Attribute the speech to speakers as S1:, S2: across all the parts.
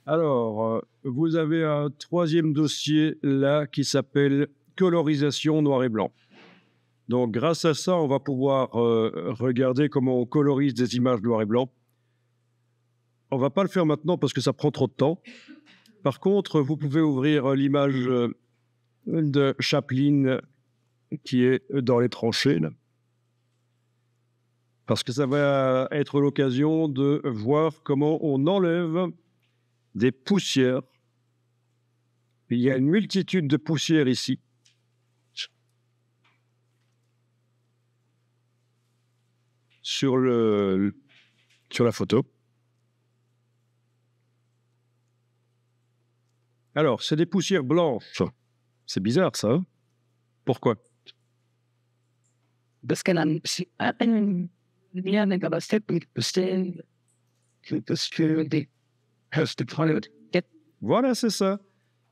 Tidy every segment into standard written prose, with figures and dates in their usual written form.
S1: Alors, vous avez un troisième dossier là qui s'appelle colorisation noir et blanc. Donc, grâce à ça, on va pouvoir regarder comment on colorise des images noir et blanc. On ne va pas le faire maintenant parce que ça prend trop de temps. Par contre, vous pouvez ouvrir l'image de Chaplin qui est dans les tranchées, là. Parce que ça va être l'occasion de voir comment on enlève des poussières. Il y a une multitude de poussières ici. Sur la photo. Alors, c'est des poussières blanches. C'est bizarre, ça, hein? Pourquoi?
S2: Parce que
S1: Voilà, c'est ça.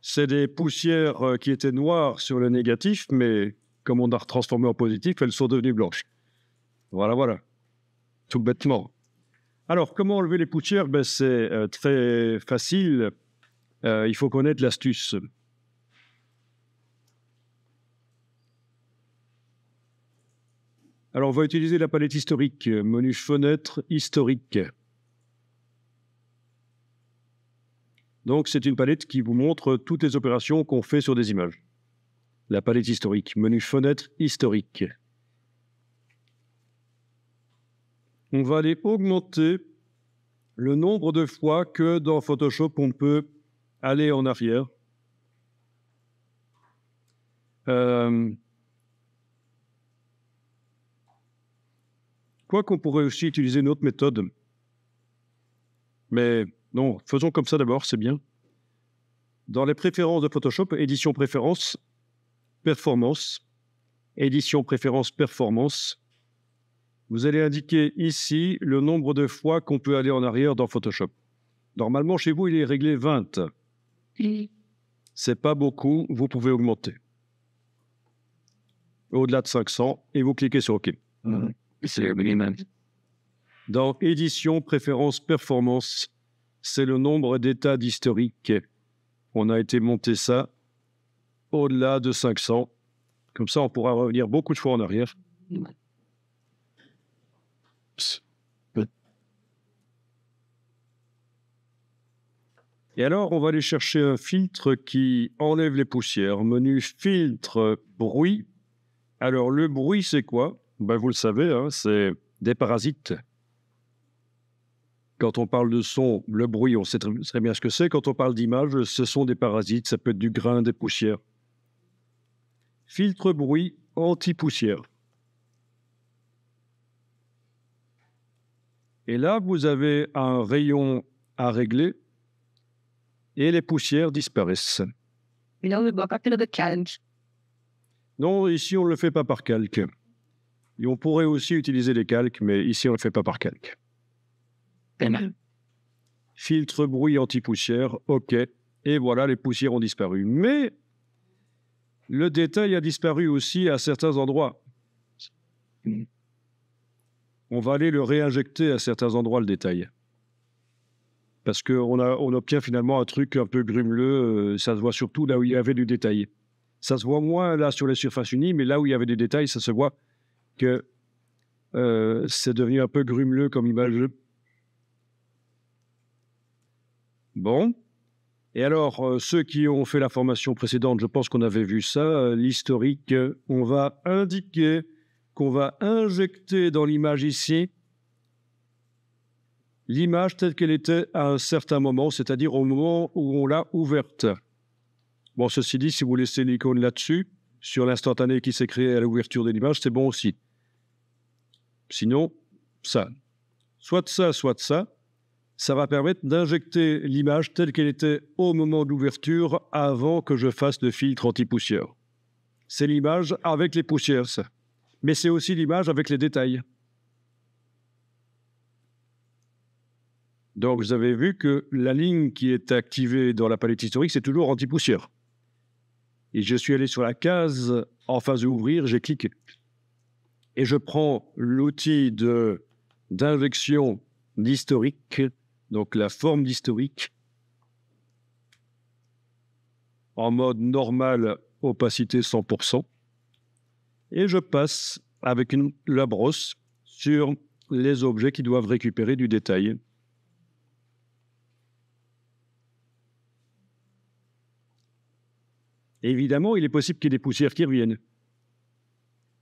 S1: C'est des poussières qui étaient noires sur le négatif, mais comme on a transformé en positif, elles sont devenues blanches. Voilà. Tout bêtement. Alors, comment enlever les poussières? C'est très facile. Il faut connaître l'astuce. Alors, on va utiliser la palette historique, menu fenêtre historique. Donc, c'est une palette qui vous montre toutes les opérations qu'on fait sur des images. La palette historique, menu fenêtre historique. On va aller augmenter le nombre de fois que dans Photoshop, on peut aller en arrière. Quoi qu'on pourrait aussi utiliser une autre méthode. Mais non, faisons comme ça d'abord, c'est bien. Dans les préférences de Photoshop, édition préférences, performance, édition préférences, performance. Vous allez indiquer ici le nombre de fois qu'on peut aller en arrière dans Photoshop. Normalement, chez vous, il est réglé 20. C'est pas beaucoup, vous pouvez augmenter. Au-delà de 500, et vous cliquez sur OK. Dans édition, préférence, performance, c'est le nombre d'états d'historique. On a été monter ça au-delà de 500. Comme ça, on pourra revenir beaucoup de fois en arrière. Et alors, on va aller chercher un filtre qui enlève les poussières. Menu filtre bruit. Alors, le bruit, c'est quoi? Vous le savez, hein, c'est des parasites. Quand on parle de son, le bruit, on sait très bien ce que c'est. Quand on parle d'image, ce sont des parasites. Ça peut être du grain, des poussières. Filtre bruit anti-poussière. Et là, vous avez un rayon à régler et les poussières disparaissent. Non, ici, on ne le fait pas par calque. Et on pourrait aussi utiliser les calques, mais ici, on ne le fait pas par calque. Filtre bruit anti-poussière, OK. Et voilà, les poussières ont disparu. Mais le détail a disparu aussi à certains endroits. On va aller le réinjecter à certains endroits, le détail. Parce qu'on obtient finalement un truc un peu grumeleux. Ça se voit surtout là où il y avait du détail. Ça se voit moins là sur les surfaces unies, mais là où il y avait des détails, ça se voit que c'est devenu un peu grumeleux comme image. Bon. Et alors, ceux qui ont fait la formation précédente, je pense qu'on avait vu ça, l'historique, on va indiquer qu'on va injecter dans l'image ici l'image telle qu'elle était à un certain moment, c'est-à-dire au moment où on l'a ouverte. Bon, ceci dit, si vous laissez l'icône là-dessus, sur l'instantané qui s'est créé à l'ouverture de l'image, c'est bon aussi. Sinon, ça. Soit ça, ça va permettre d'injecter l'image telle qu'elle était au moment d'ouverture avant que je fasse le filtre anti-poussière. C'est l'image avec les poussières, ça. Mais c'est aussi l'image avec les détails. Donc, vous avez vu que la ligne qui est activée dans la palette historique, c'est toujours anti-poussière. Et je suis allé sur la case en phase d'ouvrir, j'ai cliqué. Et je prends l'outil d'injection d'historique, donc la forme d'historique, en mode normal, opacité 100%. Et je passe avec la brosse sur les objets qui doivent récupérer du détail. Évidemment, il est possible qu'il y ait des poussières qui reviennent.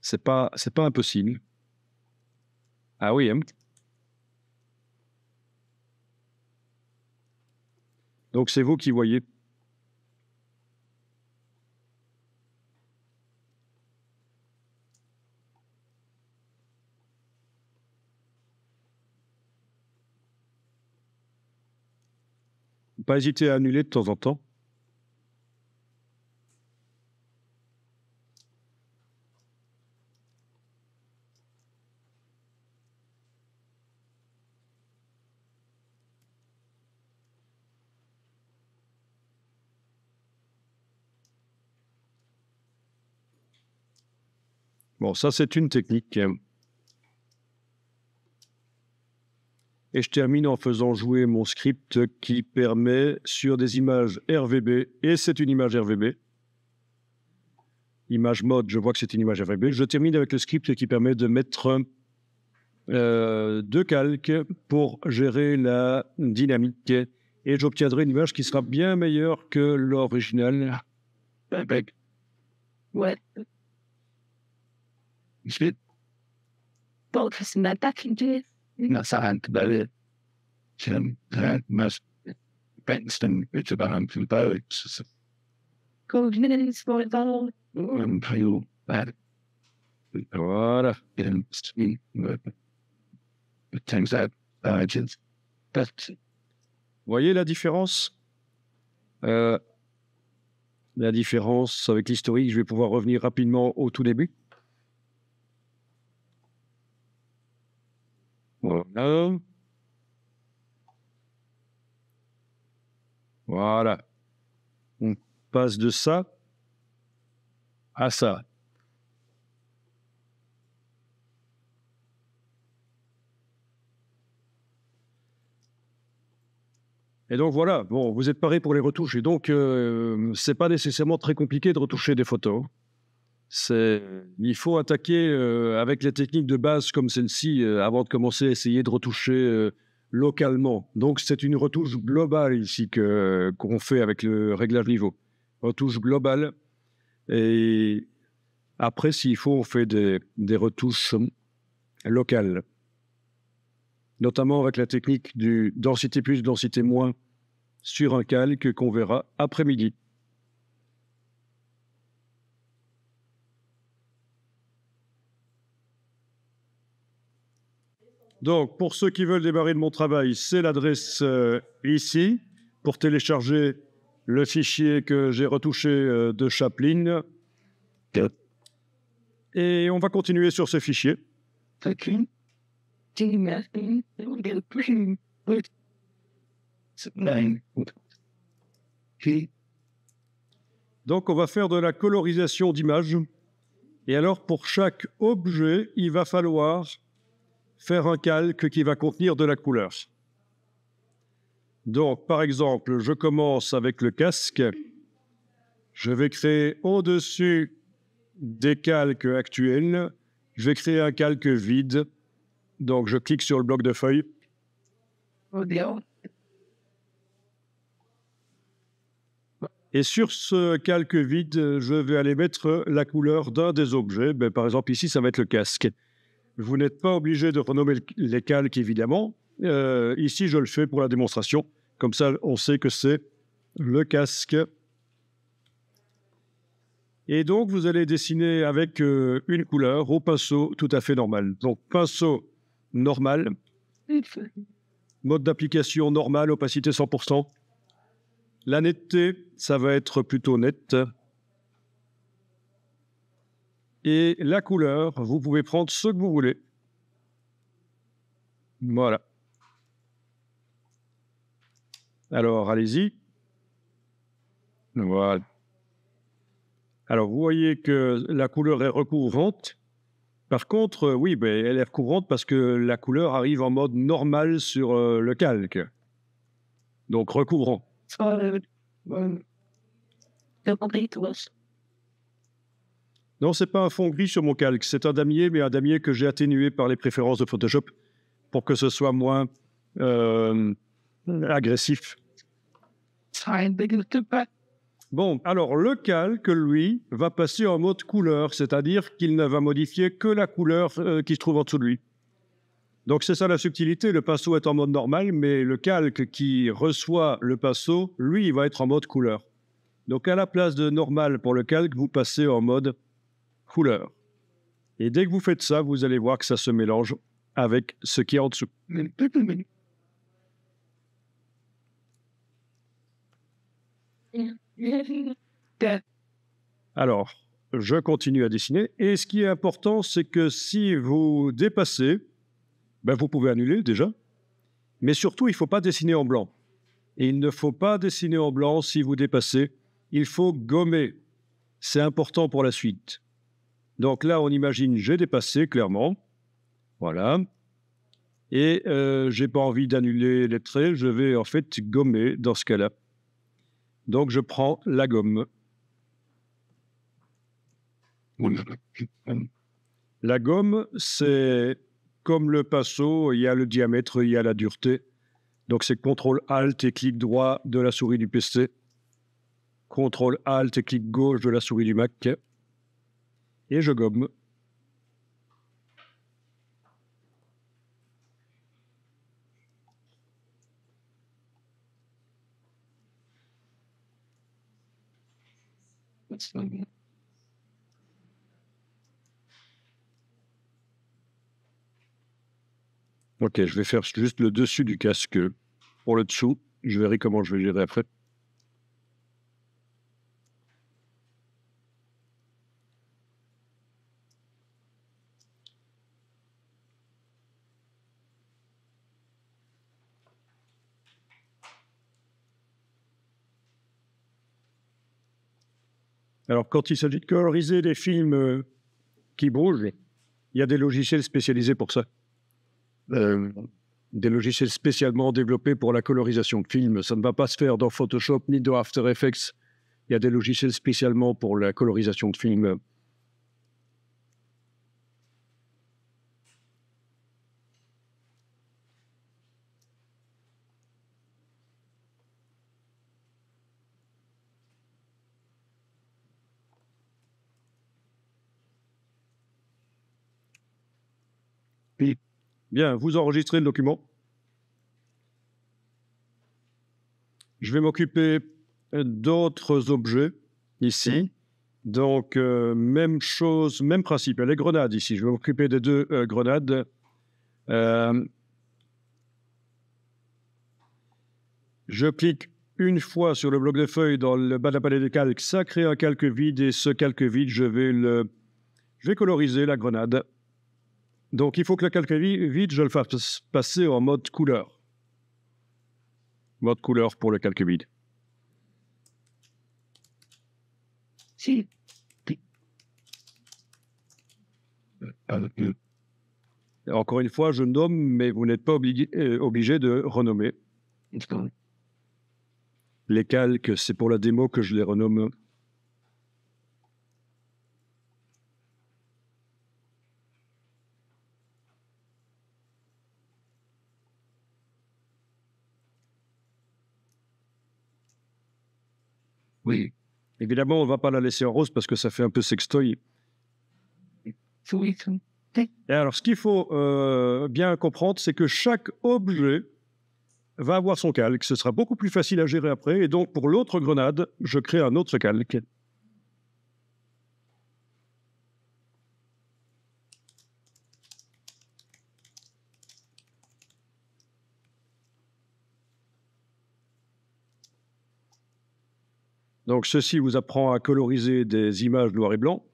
S1: C'est pas impossible. Ah oui, hein. Donc c'est vous qui voyez. Pas hésiter à annuler de temps en temps. Bon, ça c'est une technique. Et je termine en faisant jouer mon script qui permet sur des images RVB, et c'est une image RVB, image mode, je vois que c'est une image RVB, je termine avec le script qui permet de mettre deux calques pour gérer la dynamique, et j'obtiendrai une image qui sera bien meilleure que l'original.
S2: Ouais. Bon, c'est ma tactique. Non, ça rentre dans le...
S1: Voilà. Voyez la différence? La différence avec l'historique, je vais pouvoir revenir rapidement au tout début. Voilà. Voilà. On passe de ça à ça. Et donc voilà, bon, vous êtes parés pour les retouches. Et donc, c'est pas nécessairement très compliqué de retoucher des photos. Il faut attaquer avec les techniques de base comme celle-ci avant de commencer à essayer de retoucher localement. Donc, c'est une retouche globale ici qu'on fait avec le réglage niveau. Retouche globale. Et après, s'il faut, on fait des retouches locales. Notamment avec la technique du densité plus, densité moins sur un calque qu'on verra après-midi. Donc, pour ceux qui veulent démarrer de mon travail, c'est l'adresse ici pour télécharger le fichier que j'ai retouché de Chaplin. Et on va continuer sur ce fichier. Donc, on va faire de la colorisation d'images. Et alors, pour chaque objet, il va falloir faire un calque qui va contenir de la couleur. Donc, par exemple, je commence avec le casque. Je vais créer au-dessus des calques actuels. Je vais créer un calque vide. Donc, je clique sur le bloc de feuilles. Et sur ce calque vide, je vais aller mettre la couleur d'un des objets. Ben, par exemple, ici, ça va être le casque. Vous n'êtes pas obligé de renommer les calques, évidemment. Ici, je le fais pour la démonstration. Comme ça, on sait que c'est le casque. Et donc, vous allez dessiner avec une couleur au pinceau tout à fait normal. Donc, pinceau normal. Mode d'application normal, opacité 100%. La netteté, ça va être plutôt net. Et la couleur, vous pouvez prendre ce que vous voulez. Voilà. Alors, allez-y. Voilà. Alors, vous voyez que la couleur est recouvrante. Par contre, oui, ben, elle est recouvrante parce que la couleur arrive en mode normal sur le calque. Donc, recouvrant. Non, c'est pas un fond gris sur mon calque, c'est un damier, mais un damier que j'ai atténué par les préférences de Photoshop pour que ce soit moins agressif. Bon, alors le calque, lui, va passer en mode couleur, c'est-à-dire qu'il ne va modifier que la couleur qui se trouve en dessous de lui. Donc c'est ça la subtilité, le pinceau est en mode normal, mais le calque qui reçoit le pinceau, lui, il va être en mode couleur. Donc à la place de normal pour le calque, vous passez en mode couleur. Et dès que vous faites ça, vous allez voir que ça se mélange avec ce qui est en dessous. Alors, je continue à dessiner. Et ce qui est important, c'est que si vous dépassez, vous pouvez annuler déjà. Mais surtout, il ne faut pas dessiner en blanc. Et il ne faut pas dessiner en blanc si vous dépassez. Il faut gommer. C'est important pour la suite. Donc là, on imagine, j'ai dépassé, clairement. Voilà. Et je n'ai pas envie d'annuler les traits. Je vais en fait gommer dans ce cas-là. Donc, je prends la gomme. La gomme, c'est comme le pinceau, il y a le diamètre, il y a la dureté. Donc, c'est CTRL-ALT et clic droit de la souris du PC. CTRL-ALT et clic gauche de la souris du Mac. Et je gomme. Ok, je vais faire juste le dessus du casque. Pour le dessous, je verrai comment je vais gérer après. Alors, quand il s'agit de coloriser des films qui bougent, il y a des logiciels spécialisés pour ça. Des logiciels spécialement développés pour la colorisation de films. Ça ne va pas se faire dans Photoshop ni dans After Effects. Il y a des logiciels spécialement pour la colorisation de films. Bien, vous enregistrez le document. Je vais m'occuper d'autres objets ici. Donc, même chose, même principe. Les grenades ici. Je vais m'occuper des deux grenades. Je clique une fois sur le bloc de feuilles dans le bas de la palette de calque. Ça crée un calque vide et ce calque vide, je vais coloriser la grenade. Donc, il faut que le calque vide, je le fasse passer en mode couleur. Mode couleur pour le calque vide. Encore une fois, je nomme, mais vous n'êtes pas obligé de renommer. Les calques, c'est pour la démo que je les renomme. Oui. Évidemment, on ne va pas la laisser en rose parce que ça fait un peu sextoy. Et alors, ce qu'il faut bien comprendre, c'est que chaque objet va avoir son calque. Ce sera beaucoup plus facile à gérer après. Et donc, pour l'autre grenade, je crée un autre calque. Donc, ceci vous apprend à coloriser des images noir et blanc,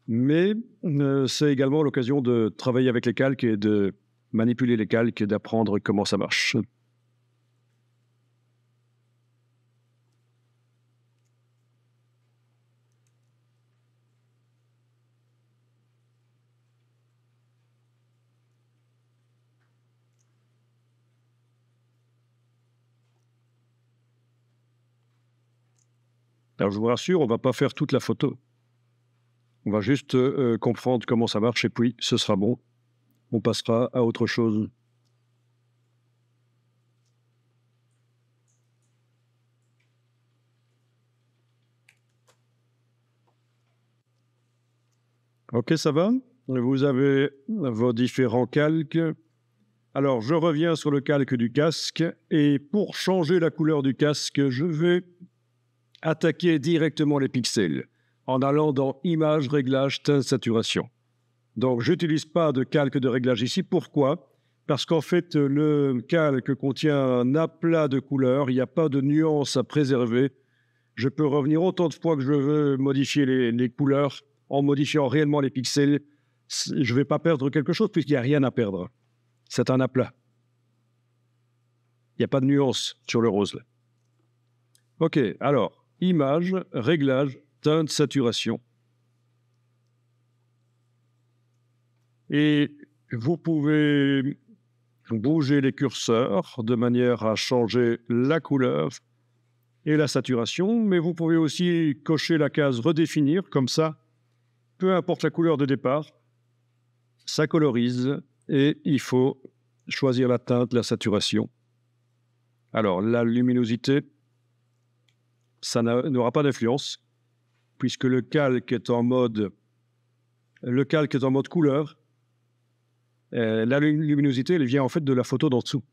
S1: mais c'est également l'occasion de travailler avec les calques et de manipuler les calques et d'apprendre comment ça marche. Alors, je vous rassure, on ne va pas faire toute la photo. On va juste comprendre comment ça marche et puis ce sera bon. On passera à autre chose. Ok, ça va? Vous avez vos différents calques. Alors, je reviens sur le calque du casque et pour changer la couleur du casque, je vais attaquer directement les pixels en allant dans Images, Réglages, Teinte, Saturation. Donc, je n'utilise pas de calque de réglage ici. Pourquoi? Parce qu'en fait, le calque contient un aplat de couleurs. Il n'y a pas de nuances à préserver. Je peux revenir autant de fois que je veux modifier les couleurs en modifiant réellement les pixels. Je ne vais pas perdre quelque chose puisqu'il n'y a rien à perdre. C'est un aplat. Il n'y a pas de nuance sur le rose. Là. OK, alors, image, réglage, teinte, saturation. Et vous pouvez bouger les curseurs de manière à changer la couleur et la saturation, mais vous pouvez aussi cocher la case redéfinir, comme ça, peu importe la couleur de départ, ça colorise et il faut choisir la teinte, la saturation. Alors, la luminosité, ça n'aura pas d'influence, puisque le calque est en mode couleur. La luminosité, elle vient en fait de la photo d'en dessous.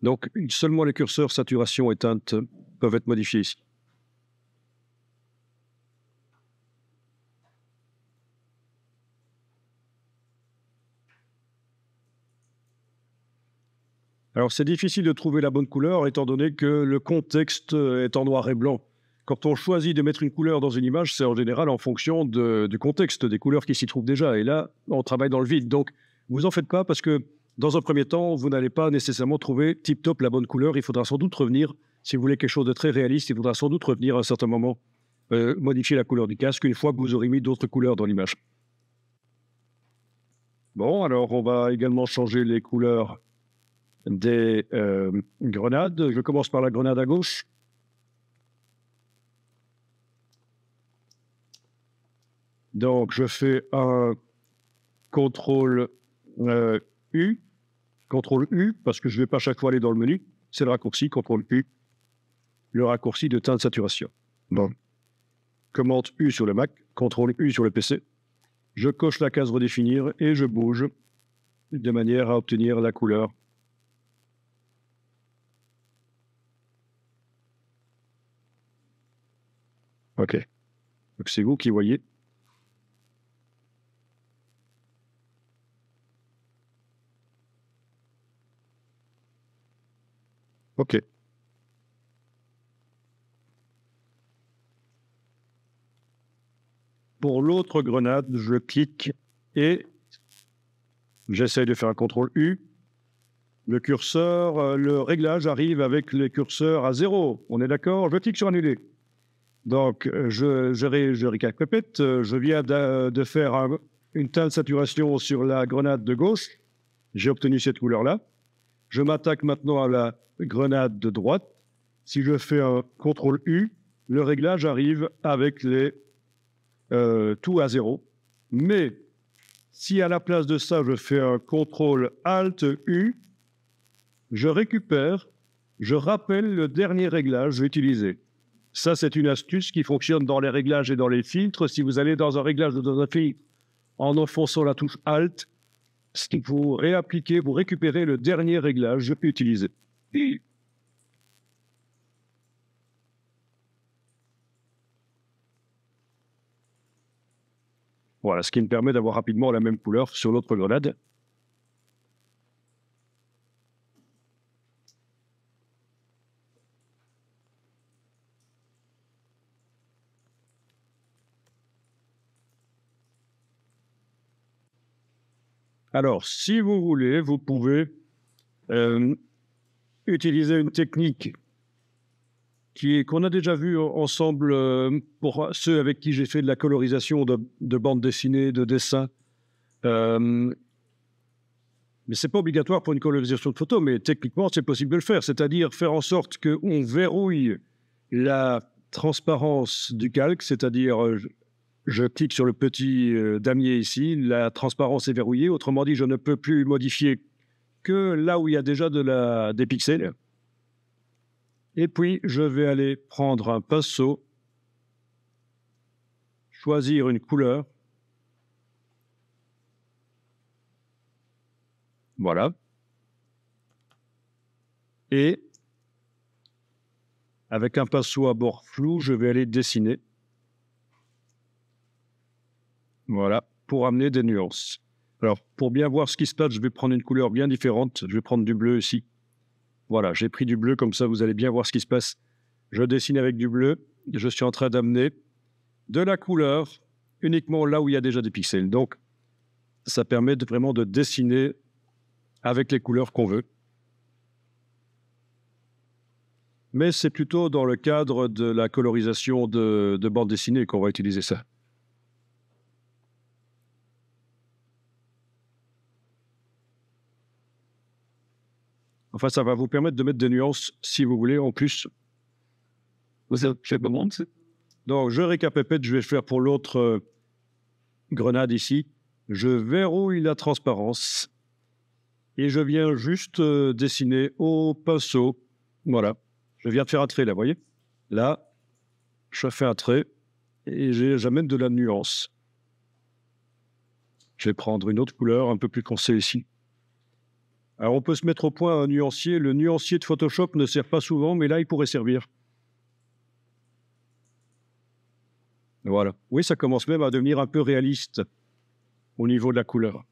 S1: Donc, seulement les curseurs saturation et teinte peuvent être modifiés ici. Alors, c'est difficile de trouver la bonne couleur, étant donné que le contexte est en noir et blanc. Quand on choisit de mettre une couleur dans une image, c'est en général en fonction du contexte, des couleurs qui s'y trouvent déjà. Et là, on travaille dans le vide. Donc, vous en faites pas parce que, dans un premier temps, vous n'allez pas nécessairement trouver tip-top la bonne couleur. Il faudra sans doute revenir, si vous voulez quelque chose de très réaliste, il faudra sans doute revenir à un certain moment, modifier la couleur du casque une fois que vous aurez mis d'autres couleurs dans l'image. Bon, alors on va également changer les couleurs des grenades. Je commence par la grenade à gauche. Donc, je fais un CTRL U, CTRL U, parce que je ne vais pas chaque fois aller dans le menu. C'est le raccourci, CTRL U, le raccourci de teinte saturation. Bon. Commande U sur le Mac, CTRL U sur le PC. Je coche la case redéfinir et je bouge de manière à obtenir la couleur. OK. Donc, c'est vous qui voyez. OK. Pour l'autre grenade, je clique et j'essaye de faire un CTRL U. Le curseur, le réglage arrive avec les curseurs à 0. On est d'accord? Je clique sur annuler. Donc, je récapitule. Je viens de faire une teinte saturation sur la grenade de gauche. J'ai obtenu cette couleur-là. Je m'attaque maintenant à la grenade de droite. Si je fais un CTRL U, le réglage arrive avec tout à 0. Mais si à la place de ça, je fais un CTRL ALT U, je récupère, je rappelle le dernier réglage utilisé. Ça, c'est une astuce qui fonctionne dans les réglages et dans les filtres. Si vous allez dans un réglage ou dans un filtre en enfonçant la touche ALT, vous réappliquez, vous récupérez le dernier réglage utilisé. Voilà, ce qui me permet d'avoir rapidement la même couleur sur l'autre grenade. Alors, si vous voulez, vous pouvez utiliser une technique qu'on a déjà vue ensemble pour ceux avec qui j'ai fait de la colorisation de bandes dessinées, de dessins. Mais ce n'est pas obligatoire pour une colorisation de photo, mais techniquement, c'est possible de le faire. C'est-à-dire faire en sorte qu'on verrouille la transparence du calque, c'est-à-dire je clique sur le petit damier ici, la transparence est verrouillée, autrement dit, je ne peux plus modifier que là où il y a déjà des pixels. Et puis, je vais aller prendre un pinceau, choisir une couleur. Voilà. Et avec un pinceau à bord flou, je vais aller dessiner. Voilà, pour amener des nuances. Alors, pour bien voir ce qui se passe, je vais prendre une couleur bien différente. Je vais prendre du bleu ici. Voilà, j'ai pris du bleu, comme ça vous allez bien voir ce qui se passe. Je dessine avec du bleu. Je suis en train d'amener de la couleur uniquement là où il y a déjà des pixels. Donc, ça permet vraiment de dessiner avec les couleurs qu'on veut. Mais c'est plutôt dans le cadre de la colorisation de bande dessinée qu'on va utiliser ça. Enfin, ça va vous permettre de mettre des nuances, si vous voulez, en plus.
S2: Vous avez fait comment?
S1: Donc, je récapépète, je vais faire pour l'autre grenade ici. Je verrouille la transparence et je viens juste dessiner au pinceau. Voilà, je viens de faire un trait là, vous voyez? Là, je fais un trait et j'amène de la nuance. Je vais prendre une autre couleur un peu plus foncée ici. Alors, on peut se mettre au point un nuancier. Le nuancier de Photoshop ne sert pas souvent, mais là, il pourrait servir. Voilà. Oui, ça commence même à devenir un peu réaliste au niveau de la couleur.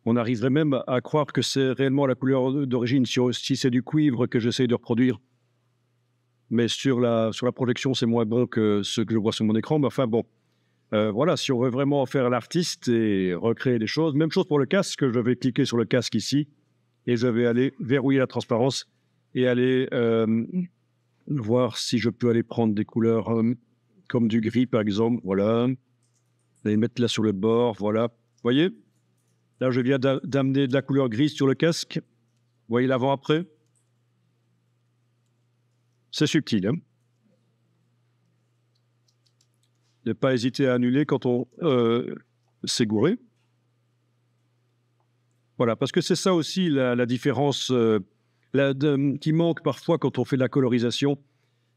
S1: On arriverait même à croire que c'est réellement la couleur d'origine, si c'est du cuivre que j'essaye de reproduire. Mais sur la projection, c'est moins bon que ce que je vois sur mon écran. Mais enfin, bon. Voilà, si on veut vraiment faire l'artiste et recréer des choses, même chose pour le casque, je vais cliquer sur le casque ici. Et je vais aller verrouiller la transparence et aller voir si je peux aller prendre des couleurs comme du gris, par exemple. Voilà. Les mettre là sur le bord. Voilà. Vous voyez? Là, je viens d'amener de la couleur grise sur le casque. Vous voyez l'avant-après? C'est subtil. Hein? Ne pas hésiter à annuler quand on s'est gouré. Voilà, parce que c'est ça aussi la différence qui manque parfois quand on fait de la colorisation.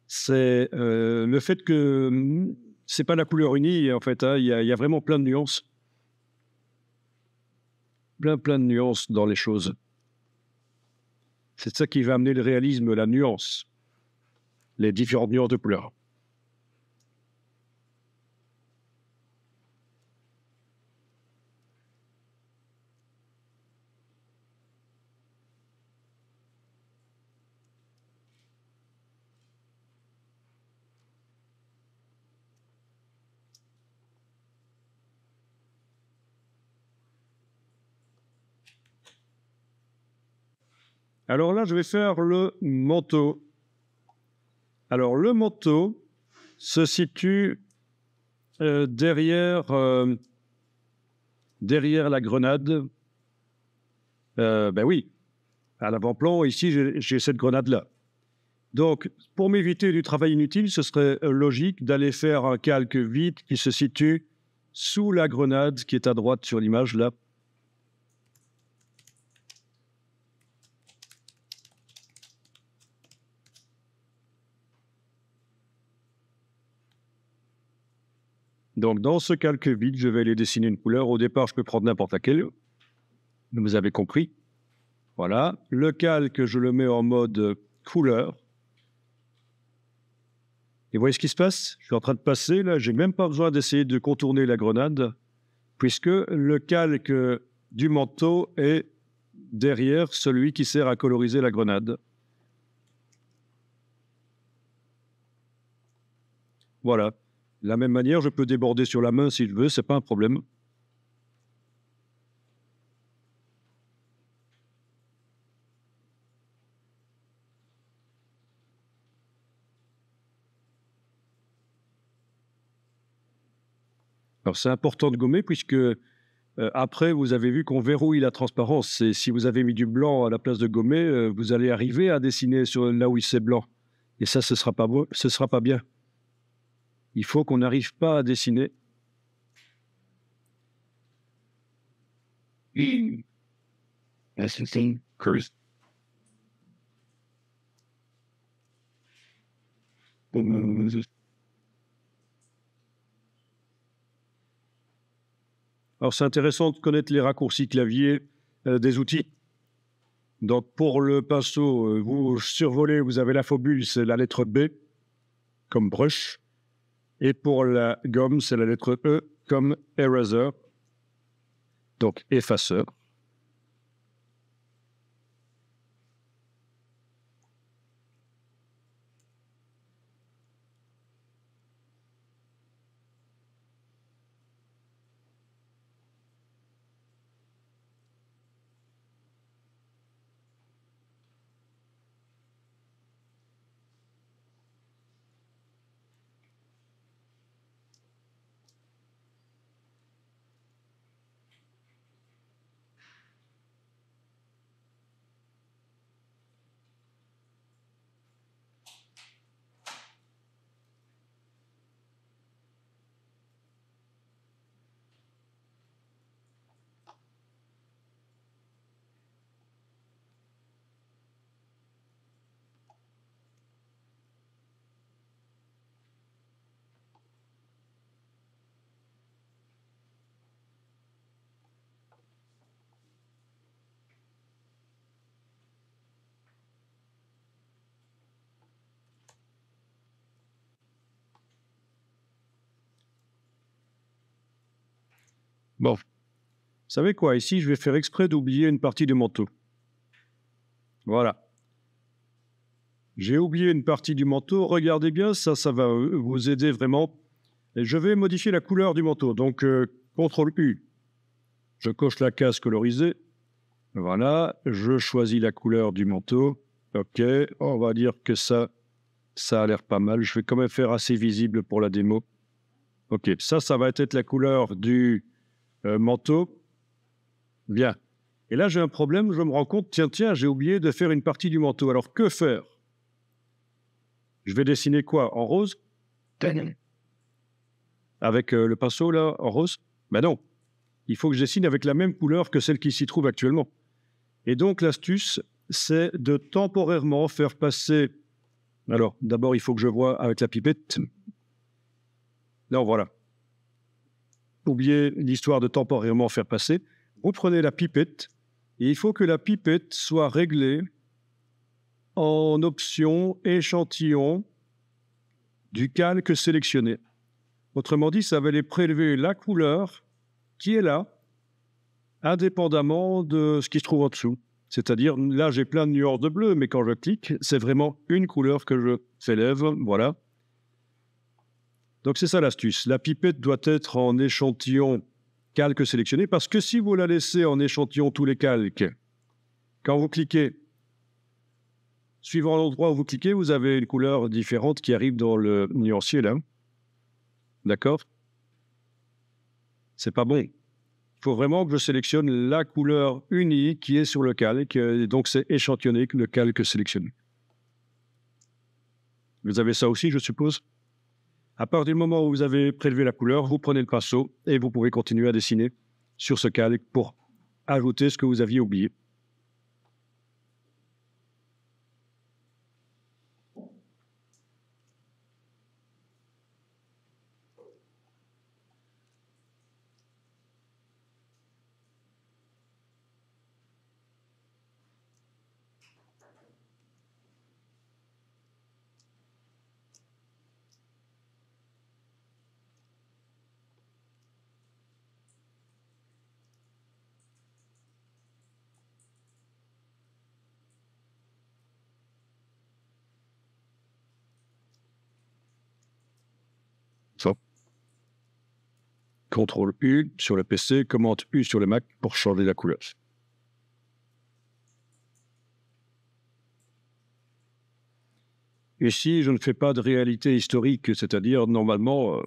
S1: C'est le fait que c'est pas la couleur unie, en fait. Hein, il y a vraiment plein de nuances. Plein de nuances dans les choses. C'est ça qui va amener le réalisme, la nuance. Les différentes nuances de couleurs. Alors là, je vais faire le manteau. Alors, le manteau se situe derrière la grenade. Ben oui, à l'avant-plan, ici, j'ai cette grenade-là. Donc, pour m'éviter du travail inutile, ce serait logique d'aller faire un calque vide qui se situe sous la grenade qui est à droite sur l'image, là. Donc, dans ce calque vide, je vais aller dessiner une couleur. Au départ, je peux prendre n'importe laquelle. Vous avez compris. Voilà. Le calque, je le mets en mode couleur. Et vous voyez ce qui se passe? Je suis en train de passer, là. Je n'ai même pas besoin d'essayer de contourner la grenade, puisque le calque du manteau est derrière celui qui sert à coloriser la grenade. Voilà. De la même manière, je peux déborder sur la main si je veux, c'est pas un problème. Alors c'est important de gommer puisque après, vous avez vu qu'on verrouille la transparence. Et si vous avez mis du blanc à la place de gommer, vous allez arriver à dessiner sur là où c'est blanc. Et ça, ce sera pas beau, ce sera pas bien. il faut qu'on n'arrive pas à dessiner. Alors, c'est intéressant de connaître les raccourcis clavier des outils. Donc, pour le pinceau, vous survolez, vous avez la fobule, c'est la lettre B, comme brush. Et pour la gomme, c'est la lettre E, comme eraser, donc effaceur. Bon, vous savez quoi, ici, je vais faire exprès d'oublier une partie du manteau. Voilà. J'ai oublié une partie du manteau. Regardez bien, ça va vous aider vraiment. Et je vais modifier la couleur du manteau. Donc, CTRL U. Je coche la case colorisée. Voilà. Je choisis la couleur du manteau. OK. On va dire que ça a l'air pas mal. Je vais quand même faire assez visible pour la démo. OK. Ça va être la couleur du manteau. Bien. Et là, j'ai un problème. Je me rends compte, tiens, j'ai oublié de faire une partie du manteau. Alors, que faire? Je vais dessiner quoi? En rose? Avec le pinceau, là, en rose? Ben non. Il faut que je dessine avec la même couleur que celle qui s'y trouve actuellement. Et donc, l'astuce, c'est de temporairement faire passer... Alors, d'abord, il faut que je vois avec la pipette. Là, voilà. Oubliez l'histoire de temporairement faire passer. Vous prenez la pipette, et il faut que la pipette soit réglée en option échantillon du calque sélectionné. Autrement dit, ça va aller prélever la couleur qui est là, indépendamment de ce qui se trouve en dessous. C'est-à-dire, là, j'ai plein de nuances de bleu, mais quand je clique, c'est vraiment une couleur que je s'élève. Voilà. Donc, c'est ça l'astuce. La pipette doit être en échantillon calque sélectionné, parce que si vous la laissez en échantillon tous les calques, quand vous cliquez, suivant l'endroit où vous cliquez, vous avez une couleur différente qui arrive dans le nuancier, là. D'accord? C'est pas bon. Il faut vraiment que je sélectionne la couleur unie qui est sur le calque, et donc c'est échantillonné le calque sélectionné. Vous avez ça aussi, je suppose? À partir du moment où vous avez prélevé la couleur, vous prenez le pinceau et vous pouvez continuer à dessiner sur ce calque pour ajouter ce que vous aviez oublié. Ça. CTRL U sur le PC, commande U sur le Mac pour changer la couleur. Ici, je ne fais pas de réalité historique, c'est-à-dire, normalement,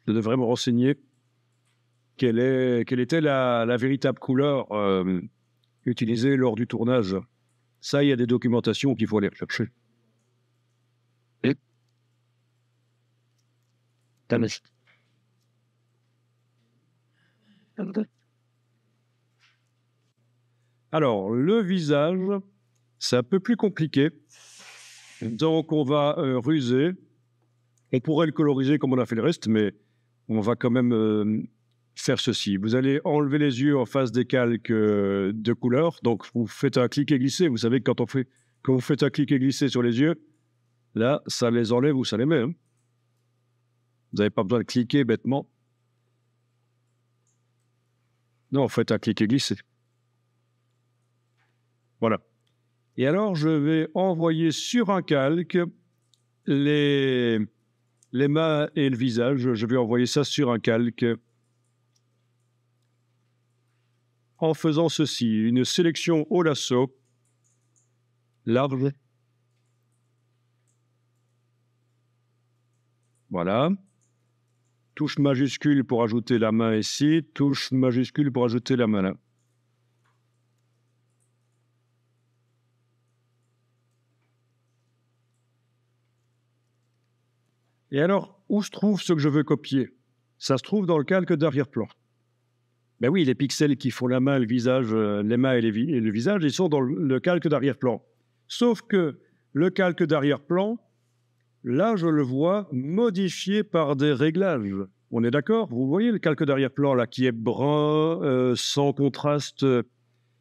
S1: je devrais me renseigner quelle était la véritable couleur utilisée lors du tournage. Ça, il y a des documentations qu'il faut aller rechercher. Alors, le visage, c'est un peu plus compliqué. Donc, on va ruser. On pourrait le coloriser comme on a fait le reste, mais on va quand même faire ceci. Vous allez enlever les yeux en face des calques de couleur. Donc, vous faites un clic et glisser. Vous savez que quand vous faites un clic et glisser sur les yeux, là, ça les enlève ou ça les met. Hein. Vous n'avez pas besoin de cliquer bêtement. Non, faites un clic et glisser. Voilà. Et alors, je vais envoyer sur un calque les mains et le visage. Je vais envoyer ça sur un calque en faisant ceci. Une sélection au lasso, large. Voilà. Touche majuscule pour ajouter la main ici. Touche majuscule pour ajouter la main là. Et alors, où se trouve ce que je veux copier? Ça se trouve dans le calque d'arrière-plan. Ben oui, les pixels qui font la main, le visage, les mains et le visage, ils sont dans le calque d'arrière-plan. Sauf que le calque d'arrière-plan, là, je le vois modifié par des réglages. On est d'accord? Vous voyez le calque d'arrière-plan, là, qui est brun, sans contraste.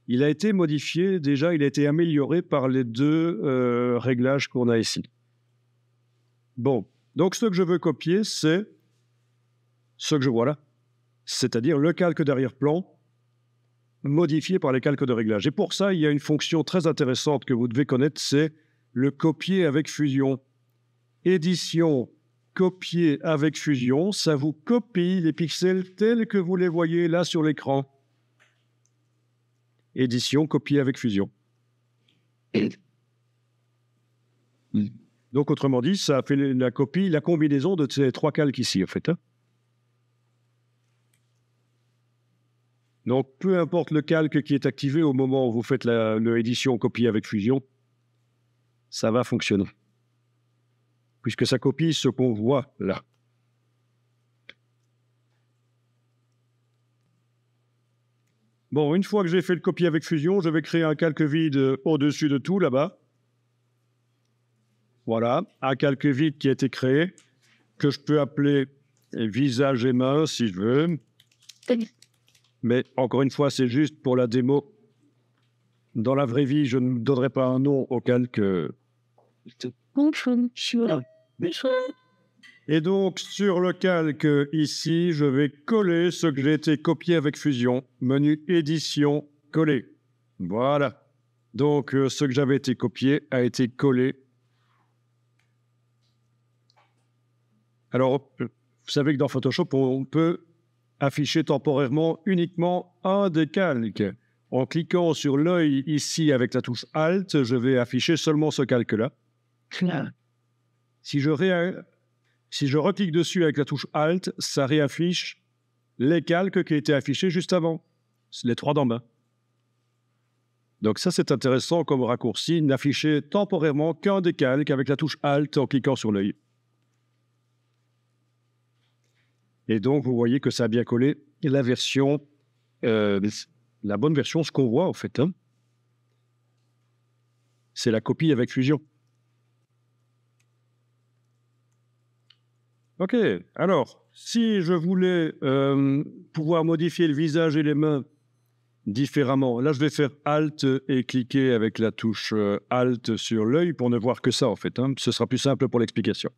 S1: Il a été modifié, déjà, il a été amélioré par les deux réglages qu'on a ici. Bon. Donc, ce que je veux copier, c'est ce que je vois là, c'est-à-dire le calque d'arrière-plan modifié par les calques de réglage. Et pour ça, il y a une fonction très intéressante que vous devez connaître, c'est le copier avec fusion. Édition, copier avec fusion, ça vous copie les pixels tels que vous les voyez là sur l'écran. Édition, copier avec fusion. Donc, autrement dit, ça fait la copie, la combinaison de ces trois calques ici, en fait. Hein. Donc, peu importe le calque qui est activé au moment où vous faites l'édition copier avec fusion, ça va fonctionner. Puisque ça copie ce qu'on voit là. Bon, une fois que j'ai fait le copier avec fusion, je vais créer un calque vide au-dessus de tout, là-bas. Voilà, un calque vide qui a été créé, que je peux appeler visage et main, si je veux. Mais encore une fois, c'est juste pour la démo. Dans la vraie vie, je ne donnerai pas un nom au calque. Et donc, sur le calque ici, je vais coller ce que j'ai été copié avec fusion. Menu édition, coller. Voilà. Donc, ce que j'avais été copié a été collé. Alors, vous savez que dans Photoshop, on peut afficher temporairement uniquement un des calques. En cliquant sur l'œil ici avec la touche Alt, je vais afficher seulement ce calque-là. Si je reclique dessus avec la touche Alt, ça réaffiche les calques qui étaient affichés juste avant, les trois d'en bas. Donc ça, c'est intéressant comme raccourci, n'afficher temporairement qu'un des calques avec la touche Alt en cliquant sur l'œil. Et donc, vous voyez que ça a bien collé la version, la bonne version, ce qu'on voit en fait. Hein. C'est la copie avec fusion. OK, alors, si je voulais pouvoir modifier le visage et les mains différemment, là, je vais faire Alt et cliquer avec la touche Alt sur l'œil pour ne voir que ça, en fait. Hein. Ce sera plus simple pour l'explication.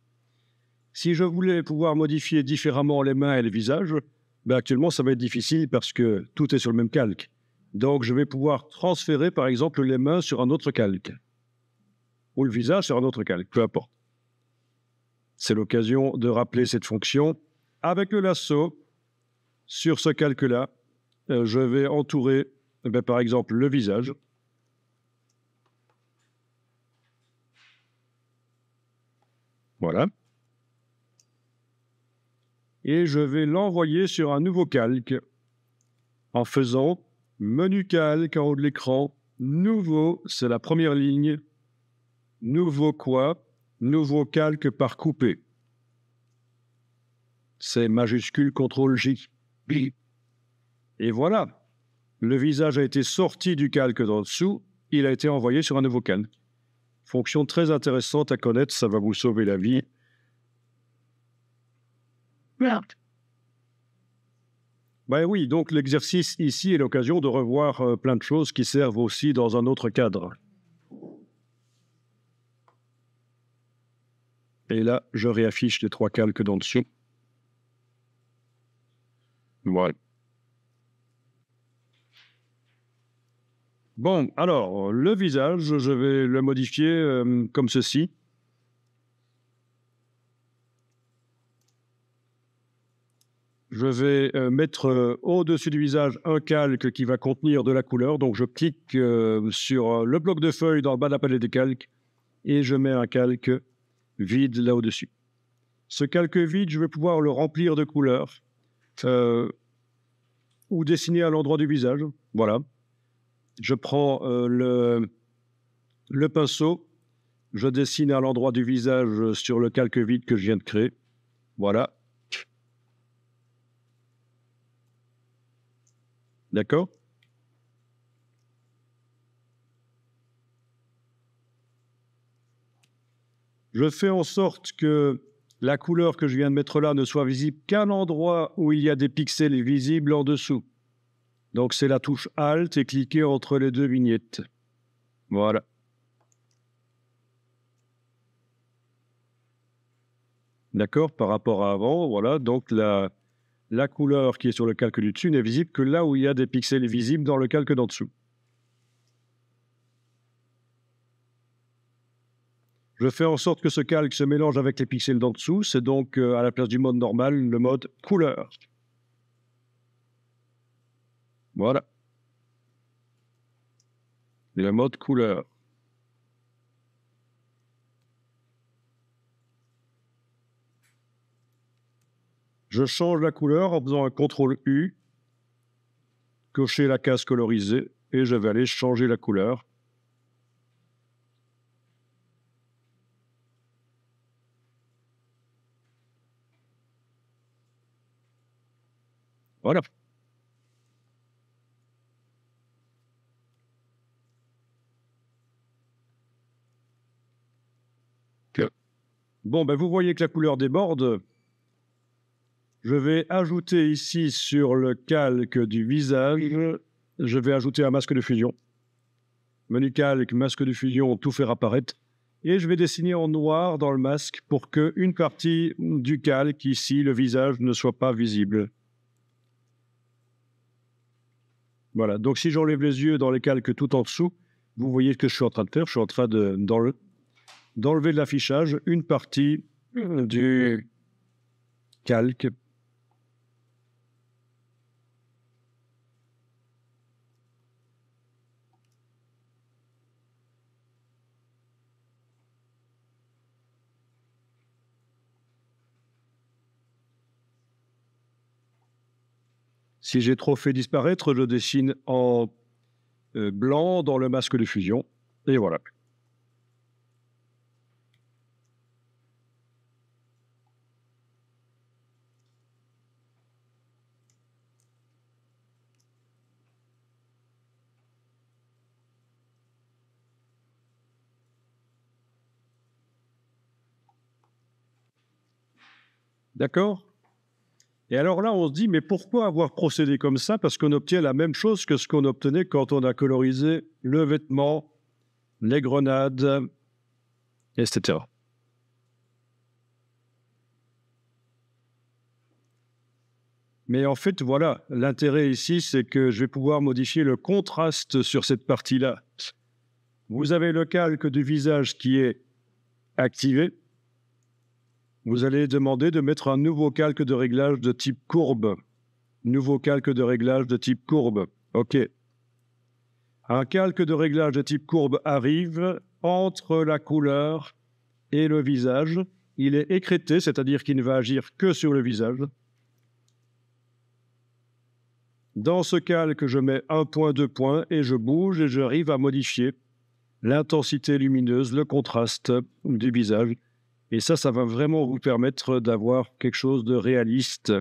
S1: Si je voulais pouvoir modifier différemment les mains et les visages, ben actuellement, ça va être difficile parce que tout est sur le même calque. Donc, je vais pouvoir transférer, par exemple, les mains sur un autre calque. Ou le visage sur un autre calque, peu importe. C'est l'occasion de rappeler cette fonction. Avec le lasso, sur ce calque-là, je vais entourer, par exemple, le visage. Voilà. Et je vais l'envoyer sur un nouveau calque en faisant menu calque en haut de l'écran, nouveau, c'est la première ligne, nouveau quoi? Nouveau calque par coupé. C'est majuscule CTRL-J. Et voilà, le visage a été sorti du calque d'en dessous, il a été envoyé sur un nouveau calque. Fonction très intéressante à connaître, ça va vous sauver la vie.
S2: Merde.
S1: Ben oui, donc l'exercice ici est l'occasion de revoir plein de choses qui servent aussi dans un autre cadre. Et là, je réaffiche les 3 calques d'en dessous. Voilà. Bon, alors, le visage, je vais le modifier comme ceci. Je vais mettre au-dessus du visage un calque qui va contenir de la couleur. Donc, je clique sur le bloc de feuilles dans le bas de la palette des calques et je mets un calque vide là au-dessus. Ce calque vide, je vais pouvoir le remplir de couleurs ou dessiner à l'endroit du visage. Voilà. Je prends le pinceau, je dessine à l'endroit du visage sur le calque vide que je viens de créer. Voilà. D'accord? Je fais en sorte que la couleur que je viens de mettre là ne soit visible qu'à l'endroit où il y a des pixels visibles en dessous. Donc, c'est la touche Alt et cliquer entre les 2 vignettes. Voilà. D'accord? Par rapport à avant, voilà. Donc, la couleur qui est sur le calque du dessus n'est visible que là où il y a des pixels visibles dans le calque d'en dessous. Je fais en sorte que ce calque se mélange avec les pixels d'en dessous. C'est donc, à la place du mode normal, le mode couleur. Voilà. Et le mode couleur. Je change la couleur en faisant un CTRL-U, cocher la case colorisée, et je vais aller changer la couleur. Voilà. Bon, ben vous voyez que la couleur déborde. Je vais ajouter ici sur le calque du visage, je vais ajouter un masque de fusion. Menu calque, masque de fusion, tout faire apparaître. Et je vais dessiner en noir dans le masque pour qu'une partie du calque, ici, le visage, ne soit pas visible. Voilà, donc si j'enlève les yeux dans les calques tout en dessous, vous voyez ce que je suis en train de faire. Je suis en train d'enlever de l'affichage une partie du calque. Si j'ai trop fait disparaître, je dessine en blanc dans le masque de fusion. Et voilà. D'accord? Et alors là, on se dit, mais pourquoi avoir procédé comme ça? Parce qu'on obtient la même chose que ce qu'on obtenait quand on a colorisé le vêtement, les grenades, etc. Mais en fait, voilà, l'intérêt ici, c'est que je vais pouvoir modifier le contraste sur cette partie-là. Vous avez le calque du visage qui est activé. Vous allez demander de mettre un nouveau calque de réglage de type courbe. Nouveau calque de réglage de type courbe. OK. Un calque de réglage de type courbe arrive entre la couleur et le visage. Il est écrété, c'est-à-dire qu'il ne va agir que sur le visage. Dans ce calque, je mets un point, 2 points, et je bouge et j'arrive à modifier l'intensité lumineuse, le contraste du visage. Et ça va vraiment vous permettre d'avoir quelque chose de réaliste.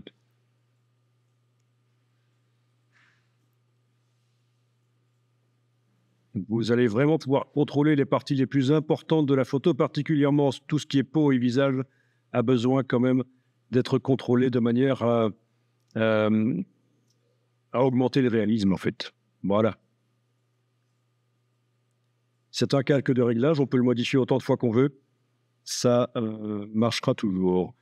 S1: Vous allez vraiment pouvoir contrôler les parties les plus importantes de la photo, particulièrement tout ce qui est peau et visage a besoin quand même d'être contrôlé de manière euh, à augmenter le réalisme, en fait. Voilà. C'est un calque de réglage, on peut le modifier autant de fois qu'on veut. Ça marchera toujours.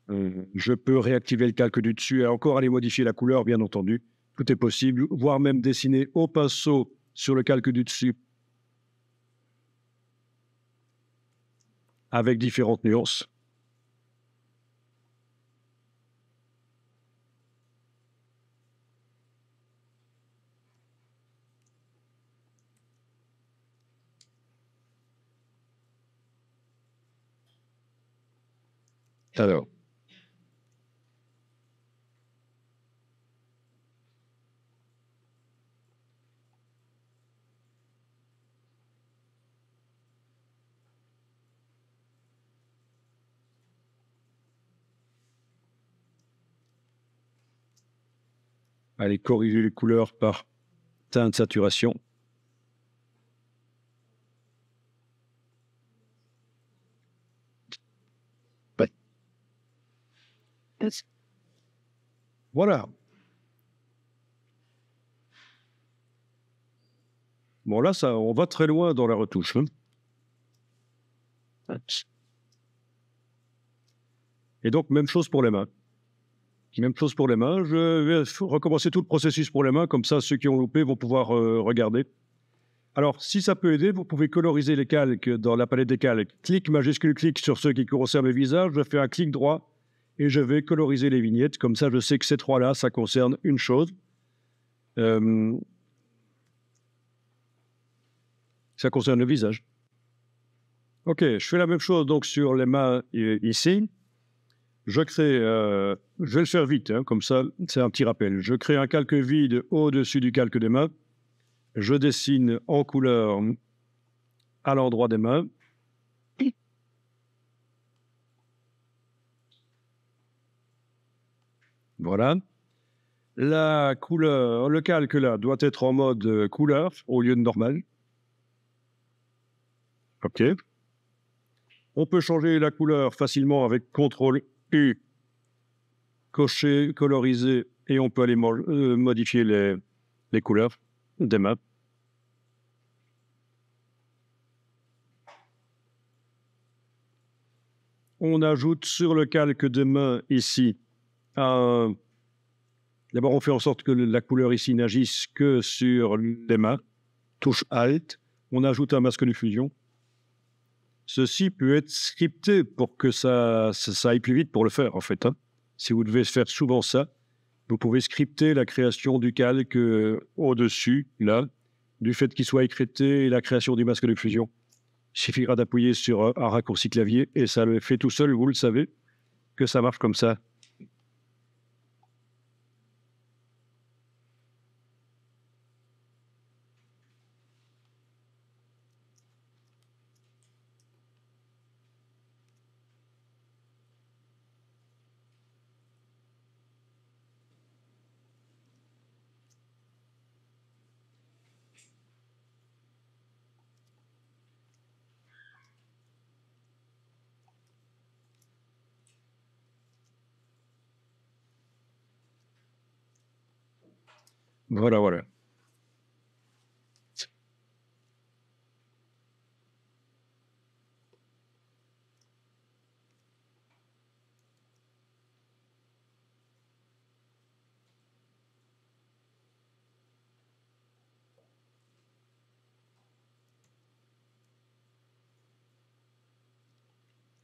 S1: Je peux réactiver le calque du dessus et encore aller modifier la couleur, bien entendu. Tout est possible, voire même dessiner au pinceau sur le calque du dessus avec différentes nuances. Alors, allez corriger les couleurs par teinte saturation. Voilà. Bon, là, ça, on va très loin dans la retouche. Hein. Et donc, même chose pour les mains. Même chose pour les mains. Je vais recommencer tout le processus pour les mains, comme ça, ceux qui ont loupé vont pouvoir regarder. Alors, si ça peut aider, vous pouvez coloriser les calques dans la palette des calques. Clic majuscule clic sur ceux qui concernent le visage. Je fais un clic droit et je vais coloriser les vignettes. Comme ça, je sais que ces trois-là, ça concerne une chose. Ça concerne le visage. OK, je fais la même chose donc sur les mains ici. Je crée, je vais le faire vite, hein, comme ça, c'est un petit rappel. Je crée un calque vide au-dessus du calque des mains. Je dessine en couleur à l'endroit des mains. Voilà. La couleur, le calque là doit être en mode couleur au lieu de normal. OK. On peut changer la couleur facilement avec CTRL-U, cocher, coloriser, et on peut aller modifier les couleurs des mains. On ajoute sur le calque des mains ici un... D'abord, on fait en sorte que la couleur ici n'agisse que sur les mains. Touche Alt. On ajoute un masque de fusion. Ceci peut être scripté pour que ça aille plus vite pour le faire, en fait. Hein. Si vous devez faire souvent ça, vous pouvez scripter la création du calque au-dessus, là, du fait qu'il soit écrété et la création du masque de fusion. Il suffira d'appuyer sur un raccourci clavier et ça le fait tout seul, vous le savez, que ça marche comme ça. Voilà, voilà.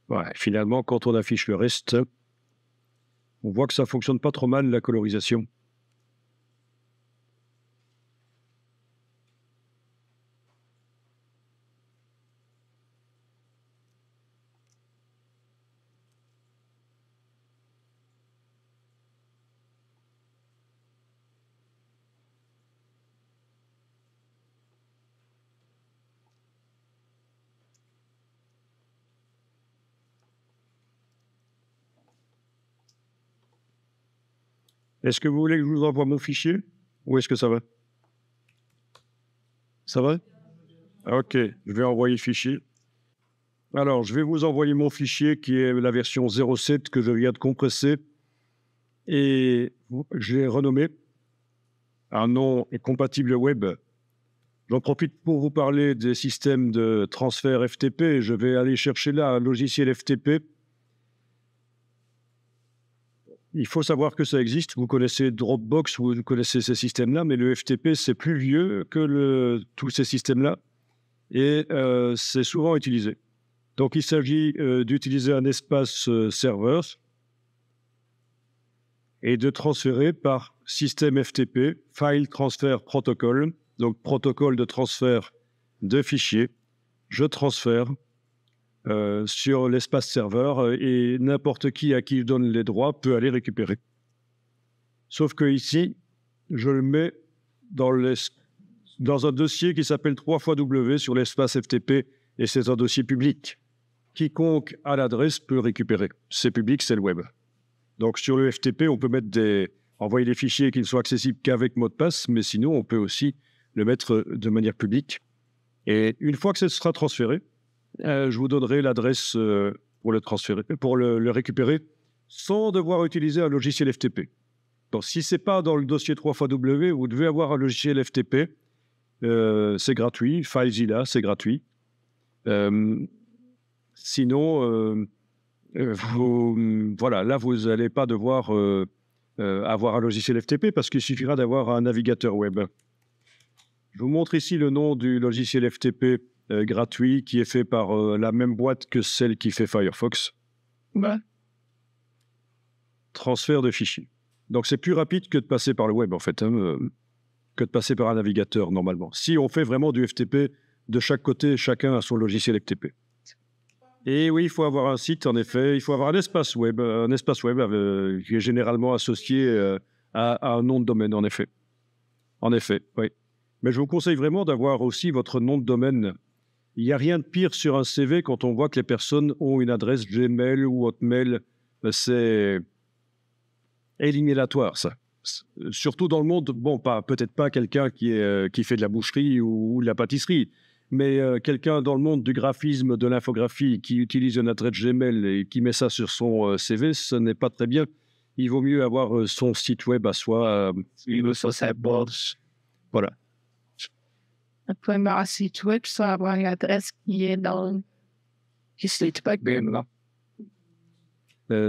S1: Ouais, finalement, quand on affiche le reste, on voit que ça fonctionne pas trop mal, la colorisation. Est-ce que vous voulez que je vous envoie mon fichier ou est-ce que ça va? Ça va? OK, je vais envoyer le fichier. Alors, je vais vous envoyer mon fichier qui est la version 07 que je viens de compresser et j'ai renommé un nom compatible web. J'en profite pour vous parler des systèmes de transfert FTP. Je vais aller chercher là un logiciel FTP. Il faut savoir que ça existe. Vous connaissez Dropbox, vous connaissez ces systèmes-là, mais le FTP, c'est plus vieux que tous ces systèmes-là et c'est souvent utilisé. Donc, il s'agit d'utiliser un espace serveur et de transférer par système FTP, File Transfer Protocol, donc protocole de transfert de fichiers. Je transfère sur l'espace serveur et n'importe qui à qui je donne les droits peut aller récupérer. Sauf que ici, je le mets dans un dossier qui s'appelle 3xW sur l'espace FTP et c'est un dossier public. Quiconque a l'adresse peut récupérer. C'est public, c'est le web. Donc sur le FTP, on peut envoyer des fichiers qui ne sont accessibles qu'avec mot de passe, mais sinon on peut aussi le mettre de manière publique. Et une fois que ce sera transféré, je vous donnerai l'adresse pour le transférer, pour le récupérer, sans devoir utiliser un logiciel FTP. Donc si ce n'est pas dans le dossier 3xW, vous devez avoir un logiciel FTP. C'est gratuit. FileZilla, c'est gratuit. Sinon, voilà, là, vous n'allez pas devoir avoir un logiciel FTP parce qu'il suffira d'avoir un navigateur web. Je vous montre ici le nom du logiciel FTP gratuit qui est fait par la même boîte que celle qui fait Firefox.
S2: Ouais.
S1: Transfert de fichiers. Donc, c'est plus rapide que de passer par le web, en fait, que de passer par un navigateur, normalement. Si on fait vraiment du FTP, de chaque côté, chacun a son logiciel FTP. Et oui, il faut avoir un site, en effet. Il faut avoir un espace web qui est généralement associé à un nom de domaine, en effet. En effet, oui. Mais je vous conseille vraiment d'avoir aussi votre nom de domaine. Il n'y a rien de pire sur un CV quand on voit que les personnes ont une adresse Gmail ou Hotmail. C'est éliminatoire, ça. Surtout dans le monde, bon, peut-être pas quelqu'un qui fait de la boucherie ou de la pâtisserie, mais quelqu'un dans le monde du graphisme, de l'infographie, qui utilise une adresse Gmail et qui met ça sur son CV, ce n'est pas très bien. Il vaut mieux avoir son site web à soi. Voilà.
S2: Après, un site web, ça avoir une adresse qui est dans le site web.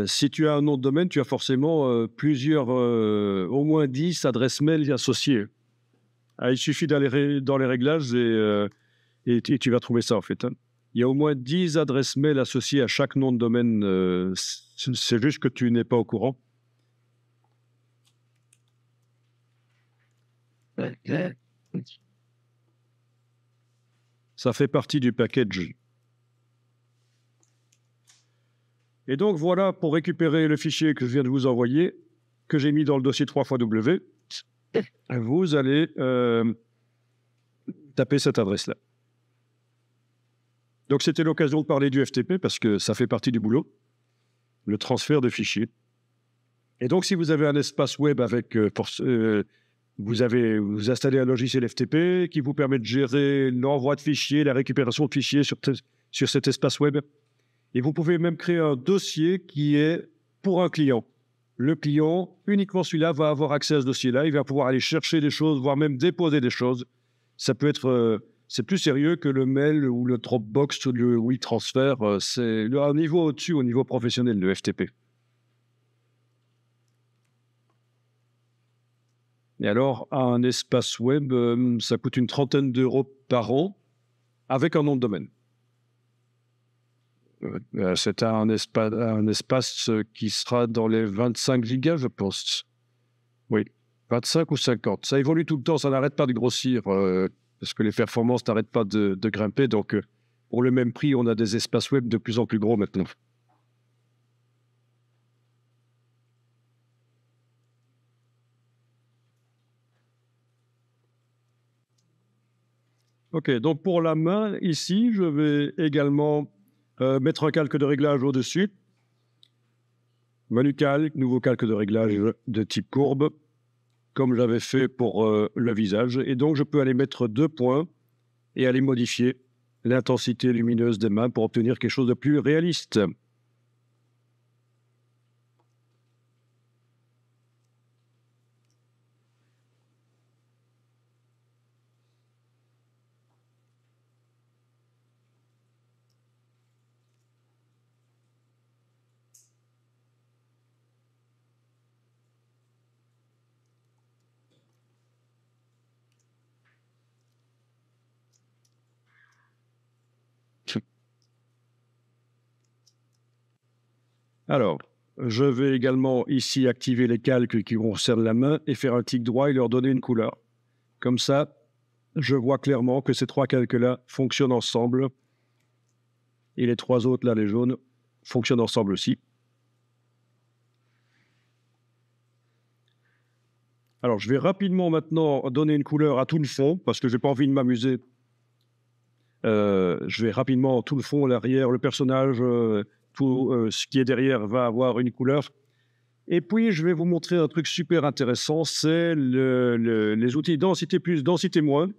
S1: Si tu as un nom de domaine, tu as forcément au moins 10 adresses mail associées. Il suffit d'aller dans les réglages et tu vas trouver ça, en fait. Il y a au moins 10 adresses mail associées à chaque nom de domaine. C'est juste que tu n'es pas au courant. Ça fait partie du package. Et donc, voilà, pour récupérer le fichier que je viens de vous envoyer, que j'ai mis dans le dossier 3xW, vous allez taper cette adresse-là. Donc, c'était l'occasion de parler du FTP parce que ça fait partie du boulot, le transfert de fichiers. Et donc, si vous avez un espace web avec... vous installez un logiciel FTP qui vous permet de gérer l'envoi de fichiers, la récupération de fichiers sur cet espace web. Et vous pouvez même créer un dossier qui est pour un client. Le client, uniquement celui-là, va avoir accès à ce dossier-là. Il va pouvoir aller chercher des choses, voire même déposer des choses. Ça peut être... c'est plus sérieux que le mail ou le Dropbox ou le WeTransfer. C'est un niveau au-dessus, au niveau professionnel, le FTP. Et alors, un espace web, ça coûte une trentaine d'euros par an avec un nom de domaine. C'est un espace qui sera dans les 25 gigas, je pense. Oui, 25 ou 50. Ça évolue tout le temps, ça n'arrête pas de grossir parce que les performances n'arrêtent pas de grimper. Donc, pour le même prix, on a des espaces web de plus en plus gros maintenant. OK, donc pour la main, ici, je vais également mettre un calque de réglage au-dessus. Menu calque, nouveau calque de réglage de type courbe, comme j'avais fait pour le visage. Et donc, je peux aller mettre 2 points et aller modifier l'intensité lumineuse des mains pour obtenir quelque chose de plus réaliste. Alors, je vais également ici activer les calques qui concernent la main et faire un clic droit et leur donner une couleur. Comme ça, je vois clairement que ces 3 calques-là fonctionnent ensemble. Et les 3 autres, là, les jaunes, fonctionnent ensemble aussi. Alors, je vais rapidement maintenant donner une couleur à tout le fond, parce que je n'ai pas envie de m'amuser. Je vais rapidement, tout le fond, l'arrière, le personnage, tout ce qui est derrière va avoir une couleur. Et puis, je vais vous montrer un truc super intéressant, c'est les outils densité plus, densité moins.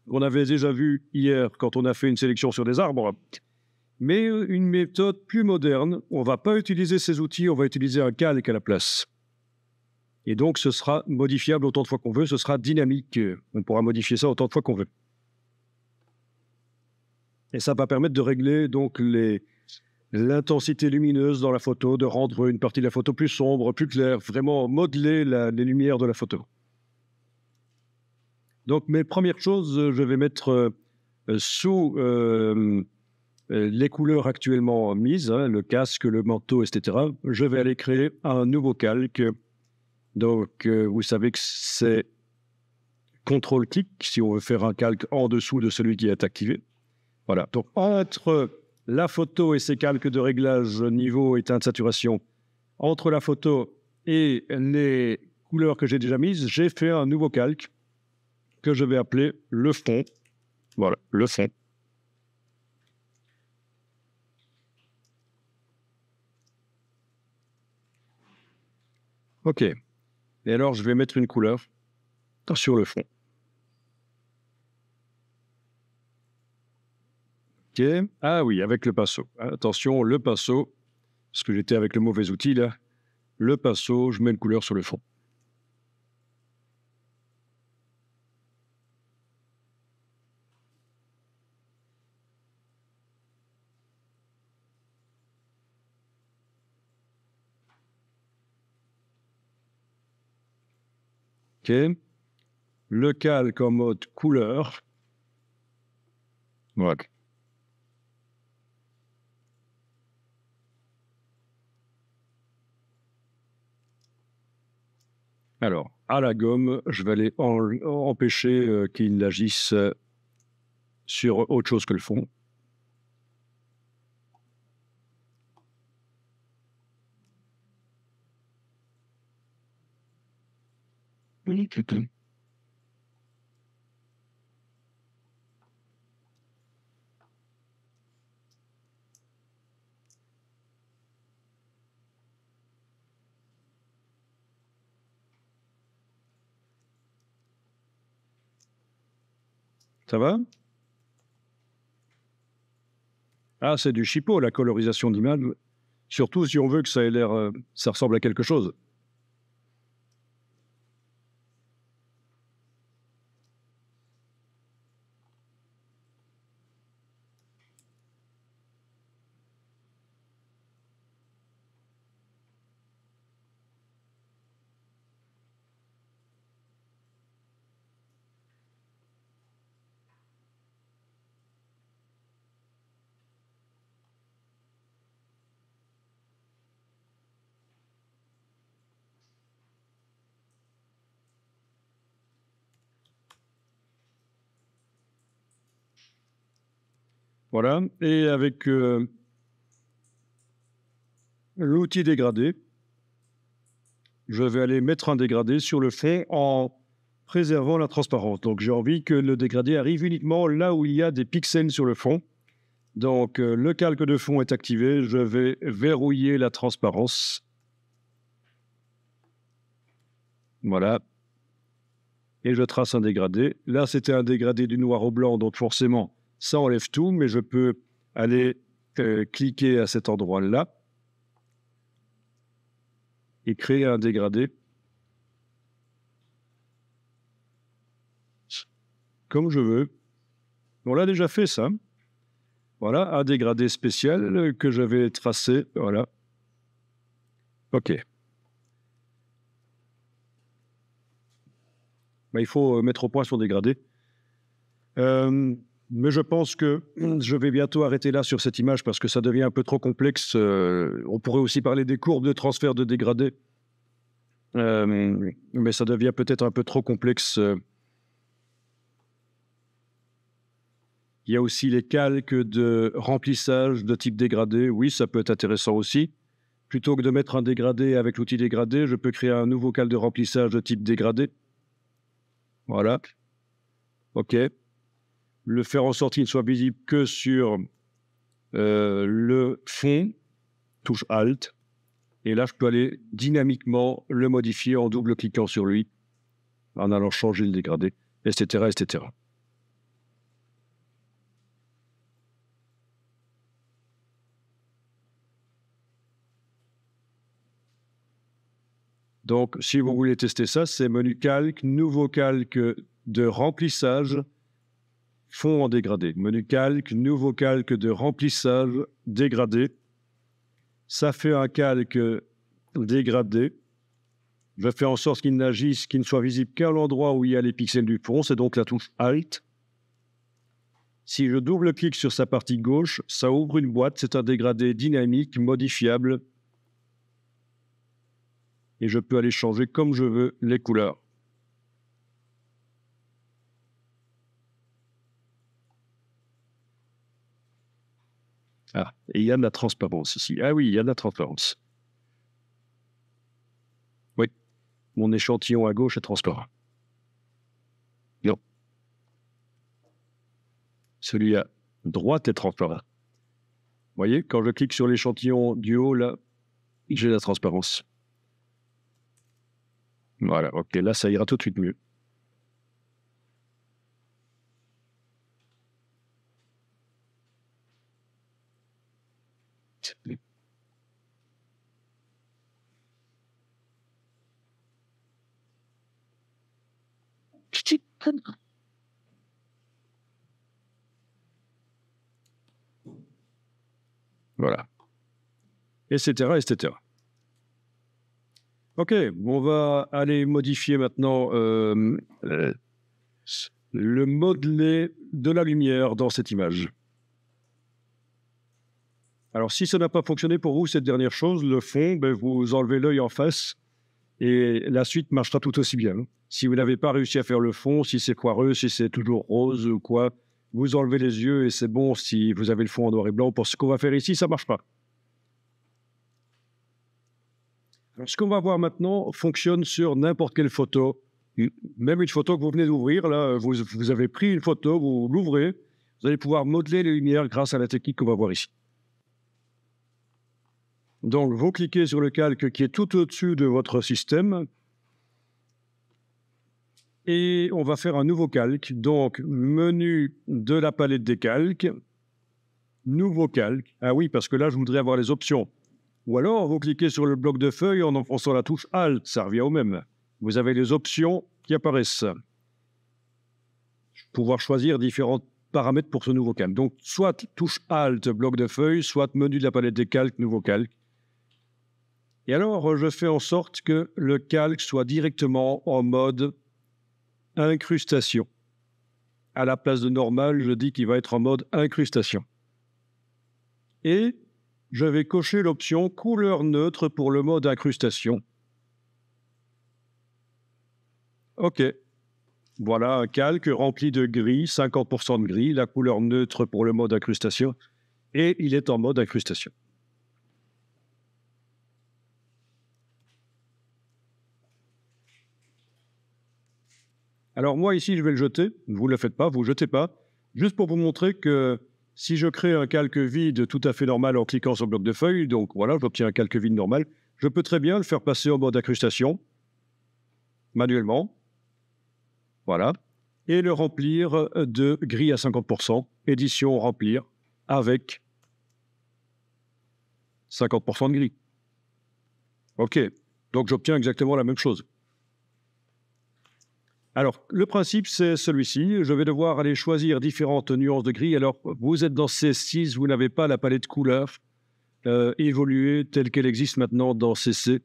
S1: On avait déjà vu hier quand on a fait une sélection sur des arbres. Mais une méthode plus moderne, on ne va pas utiliser ces outils, on va utiliser un calque à la place. Et donc, ce sera modifiable autant de fois qu'on veut, ce sera dynamique. On pourra modifier ça autant de fois qu'on veut. Et ça va permettre de régler donc l'intensité lumineuse dans la photo, de rendre une partie de la photo plus sombre, plus claire, vraiment modeler les lumières de la photo. Donc, mes premières choses, je vais mettre sous les couleurs actuellement mises, hein, le casque, le manteau, etc. Je vais aller créer un nouveau calque. Donc, vous savez que c'est CTRL-clic si on veut faire un calque en dessous de celui qui est activé. Voilà. Donc, entre la photo et ses calques de réglage niveau et teinte de saturation, entre la photo et les couleurs que j'ai déjà mises, j'ai fait un nouveau calque que je vais appeler le fond. Voilà, le fond. OK. Et alors, je vais mettre une couleur sur le fond. OK. Ah oui, avec le pinceau. Attention, le pinceau, parce que j'étais avec le mauvais outil là. Le pinceau, je mets une couleur sur le fond. OK. Le calque en mode couleur. Voilà. Alors, à la gomme, je vais aller empêcher qu'il agisse sur autre chose que le fond. Ça va? Ah, c'est du chipot, la colorisation d'image. Surtout si on veut que ça ait l'air, ça ressemble à quelque chose. Voilà. Et avec l'outil dégradé, je vais aller mettre un dégradé sur le fond en préservant la transparence. Donc, j'ai envie que le dégradé arrive uniquement là où il y a des pixels sur le fond. Donc, le calque de fond est activé. Je vais verrouiller la transparence. Voilà. Et je trace un dégradé. Là, c'était un dégradé du noir au blanc, donc forcément, ça enlève tout, mais je peux aller cliquer à cet endroit-là et créer un dégradé comme je veux. On l'a déjà fait, ça. Voilà, un dégradé spécial que je vais tracer. Voilà. OK. Il faut mettre au point son dégradé. Mais je pense que je vais bientôt arrêter là sur cette image parce que ça devient un peu trop complexe. On pourrait aussi parler des courbes de transfert de dégradé. Mais ça devient peut-être un peu trop complexe. Il y a aussi les calques de remplissage de type dégradé. Oui, ça peut être intéressant aussi. Plutôt que de mettre un dégradé avec l'outil dégradé, je peux créer un nouveau calque de remplissage de type dégradé. Voilà. OK. Le faire en sorte qu'il ne soit visible que sur le fond, touche Alt. Et là, je peux aller dynamiquement le modifier en double-cliquant sur lui, en allant changer le dégradé, etc., etc. Donc, si vous voulez tester ça, c'est menu calque, nouveau calque de remplissage, fond en dégradé. Menu calque, nouveau calque de remplissage, dégradé. Ça fait un calque dégradé. Je fais en sorte qu'il n'agisse, qu'il ne soit visible qu'à l'endroit où il y a les pixels du fond. C'est donc la touche Alt. Si je double-clique sur sa partie gauche, ça ouvre une boîte. C'est un dégradé dynamique, modifiable. Et je peux aller changer comme je veux les couleurs. Ah, et il y a de la transparence ici. Ah oui, il y a de la transparence. Oui, mon échantillon à gauche est transparent. Non. Celui à droite est transparent. Vous voyez, quand je clique sur l'échantillon du haut, là, j'ai la transparence. Voilà, OK, là, ça ira tout de suite mieux. Voilà. Etc., etc. OK, on va aller modifier maintenant le modelé de la lumière dans cette image. Alors, si ça n'a pas fonctionné pour vous, cette dernière chose, le fond, vous enlevez l'œil en face et la suite marchera tout aussi bien. Si vous n'avez pas réussi à faire le fond, si c'est foireux, si c'est toujours rose ou quoi, vous enlevez les yeux et c'est bon. Si vous avez le fond en noir et blanc, pour ce qu'on va faire ici, ça ne marche pas. Alors, ce qu'on va voir maintenant fonctionne sur n'importe quelle photo. Même une photo que vous venez d'ouvrir, là, vous avez pris une photo, vous l'ouvrez, vous allez pouvoir modeler les lumières grâce à la technique qu'on va voir ici. Donc, vous cliquez sur le calque qui est tout au-dessus de votre système et on va faire un nouveau calque. Donc, menu de la palette des calques, nouveau calque. Ah oui, parce que là, je voudrais avoir les options. Ou alors, vous cliquez sur le bloc de feuilles en enfonçant la touche Alt, ça revient au même. Vous avez les options qui apparaissent. Pouvoir choisir différents paramètres pour ce nouveau calque. Donc, soit touche Alt, bloc de feuilles, soit menu de la palette des calques, nouveau calque. Et alors, je fais en sorte que le calque soit directement en mode incrustation. À la place de normal, je dis qu'il va être en mode incrustation. Et je vais cocher l'option couleur neutre pour le mode incrustation. OK. Voilà un calque rempli de gris, 50% de gris, la couleur neutre pour le mode incrustation. Et il est en mode incrustation. Alors moi ici, je vais le jeter. Vous ne le faites pas, vous ne jetez pas. Juste pour vous montrer que si je crée un calque vide tout à fait normal en cliquant sur le bloc de feuilles, donc voilà, j'obtiens un calque vide normal, je peux très bien le faire passer en mode incrustation. manuellement. Voilà. Et le remplir de gris à 50%. Édition remplir avec 50% de gris. OK. Donc, j'obtiens exactement la même chose. Alors, le principe, c'est celui-ci. Je vais devoir aller choisir différentes nuances de gris. Alors, vous êtes dans C6, vous n'avez pas la palette couleurs évoluée telle qu'elle existe maintenant dans CC.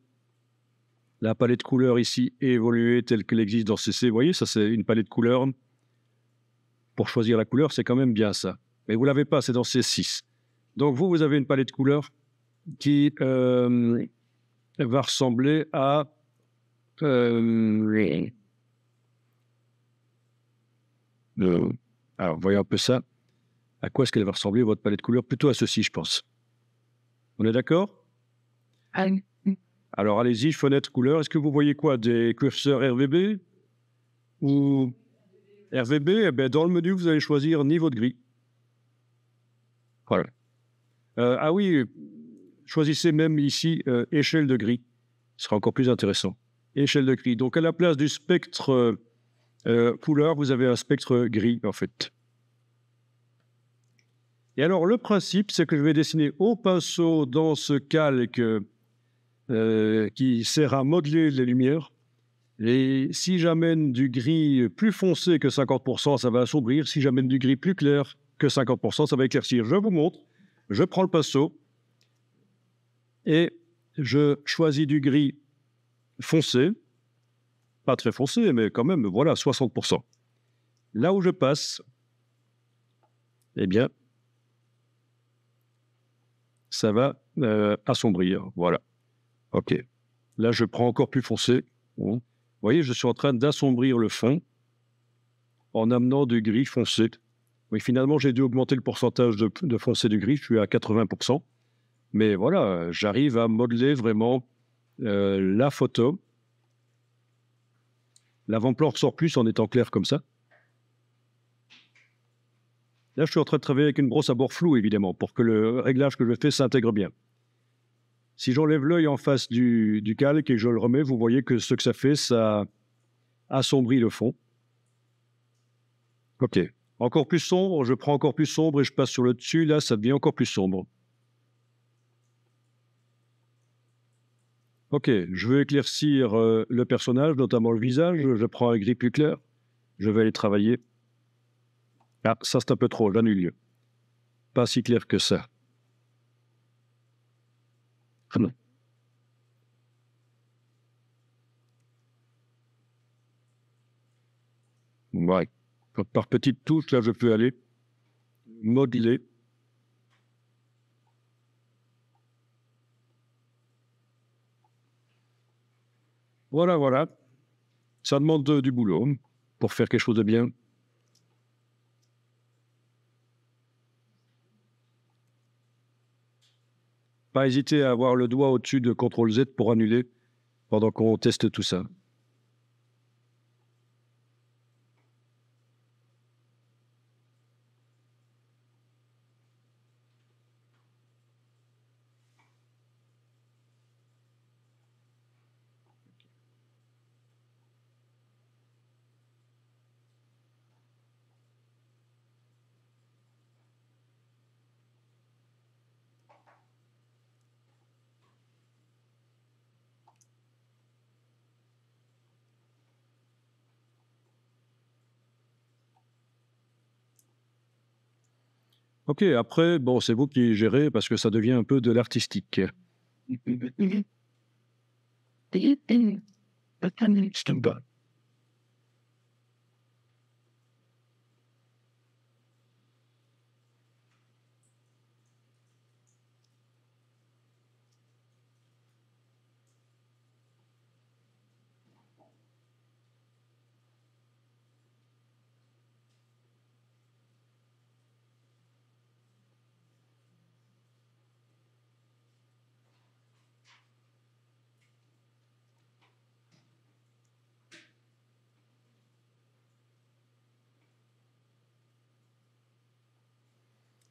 S1: La palette couleurs ici est évoluée telle qu'elle existe dans CC. Vous voyez, ça, c'est une palette couleurs. Pour choisir la couleur, c'est quand même bien ça. Mais vous ne l'avez pas, c'est dans C6. Donc, vous avez une palette couleurs qui va ressembler à... alors, voyons un peu ça. À quoi est-ce qu'elle va ressembler, votre palette couleurs? Plutôt à ceci, je pense. On est d'accord? Alors, allez-y, fenêtre couleur. Est-ce que vous voyez quoi? Des curseurs RVB ou RVB? Eh bien, dans le menu, vous allez choisir niveau de gris. Voilà. Ah oui, choisissez même ici échelle de gris. Ce sera encore plus intéressant. Échelle de gris. Donc, à la place du spectre couleur, vous avez un spectre gris, en fait. Et alors, le principe, c'est que je vais dessiner au pinceau dans ce calque qui sert à modeler les lumières. Et si j'amène du gris plus foncé que 50%, ça va assombrir. Si j'amène du gris plus clair que 50%, ça va éclaircir. Je vous montre. Je prends le pinceau et je choisis du gris foncé. Pas très foncé, mais quand même, voilà, 60%. Là où je passe, eh bien, ça va assombrir. Voilà. OK. Là, je prends encore plus foncé. Bon. Vous voyez, je suis en train d'assombrir le fond en amenant du gris foncé. Oui, finalement, j'ai dû augmenter le pourcentage de foncé du gris. Je suis à 80%. Mais voilà, j'arrive à modeler vraiment la photo. L'avant-plan ressort plus en étant clair comme ça. Là, je suis en train de travailler avec une brosse à bord flou, évidemment, pour que le réglage que je fais s'intègre bien. Si j'enlève l'œil en face du calque et que je le remets, vous voyez que ce que ça fait, ça assombrit le fond. OK. Encore plus sombre, je prends encore plus sombre et je passe sur le dessus. Là, ça devient encore plus sombre. OK. Je veux éclaircir le personnage, notamment le visage. Je prends un gris plus clair. Je vais aller travailler. Ah, ça, c'est un peu trop. J'annule. Pas si clair que ça. Non. Ouais. Par petites touches, là, je peux aller modeler. Voilà, voilà. Ça demande du boulot pour faire quelque chose de bien. Pas hésiter à avoir le doigt au-dessus de CTRL-Z pour annuler pendant qu'on teste tout ça. OK, après, bon, c'est vous qui gérez parce que ça devient un peu de l'artistique.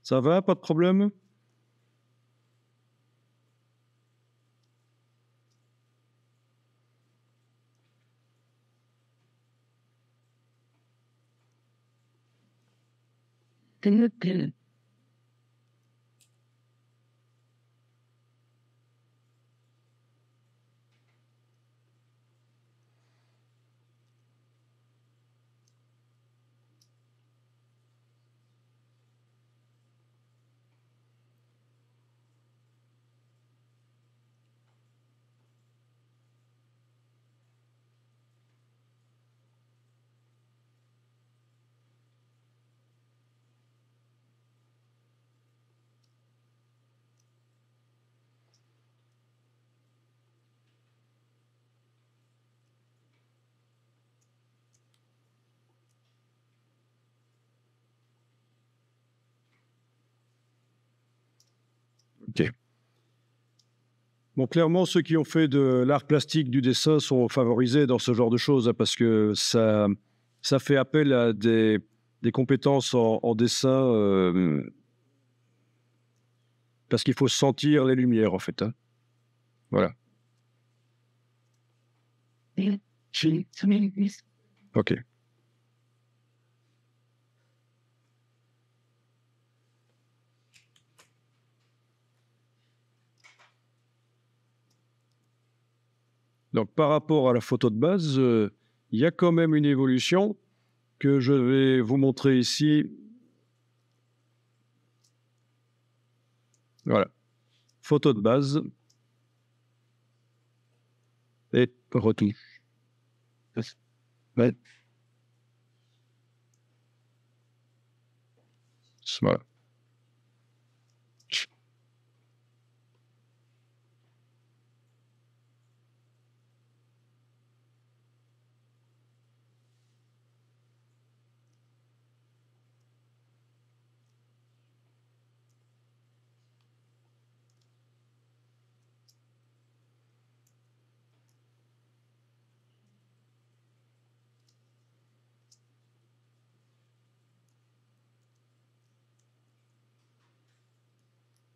S1: Ça va, pas de problème? Ok. Bon, clairement, ceux qui ont fait de l'art plastique du dessin sont favorisés dans ce genre de choses, hein, parce que ça fait appel à des compétences en dessin, parce qu'il faut sentir les lumières, en fait, hein. Voilà. Ok. Donc, par rapport à la photo de base, il y a quand même une évolution que je vais vous montrer ici. Voilà. Photo de base et retouche. Ouais. Voilà.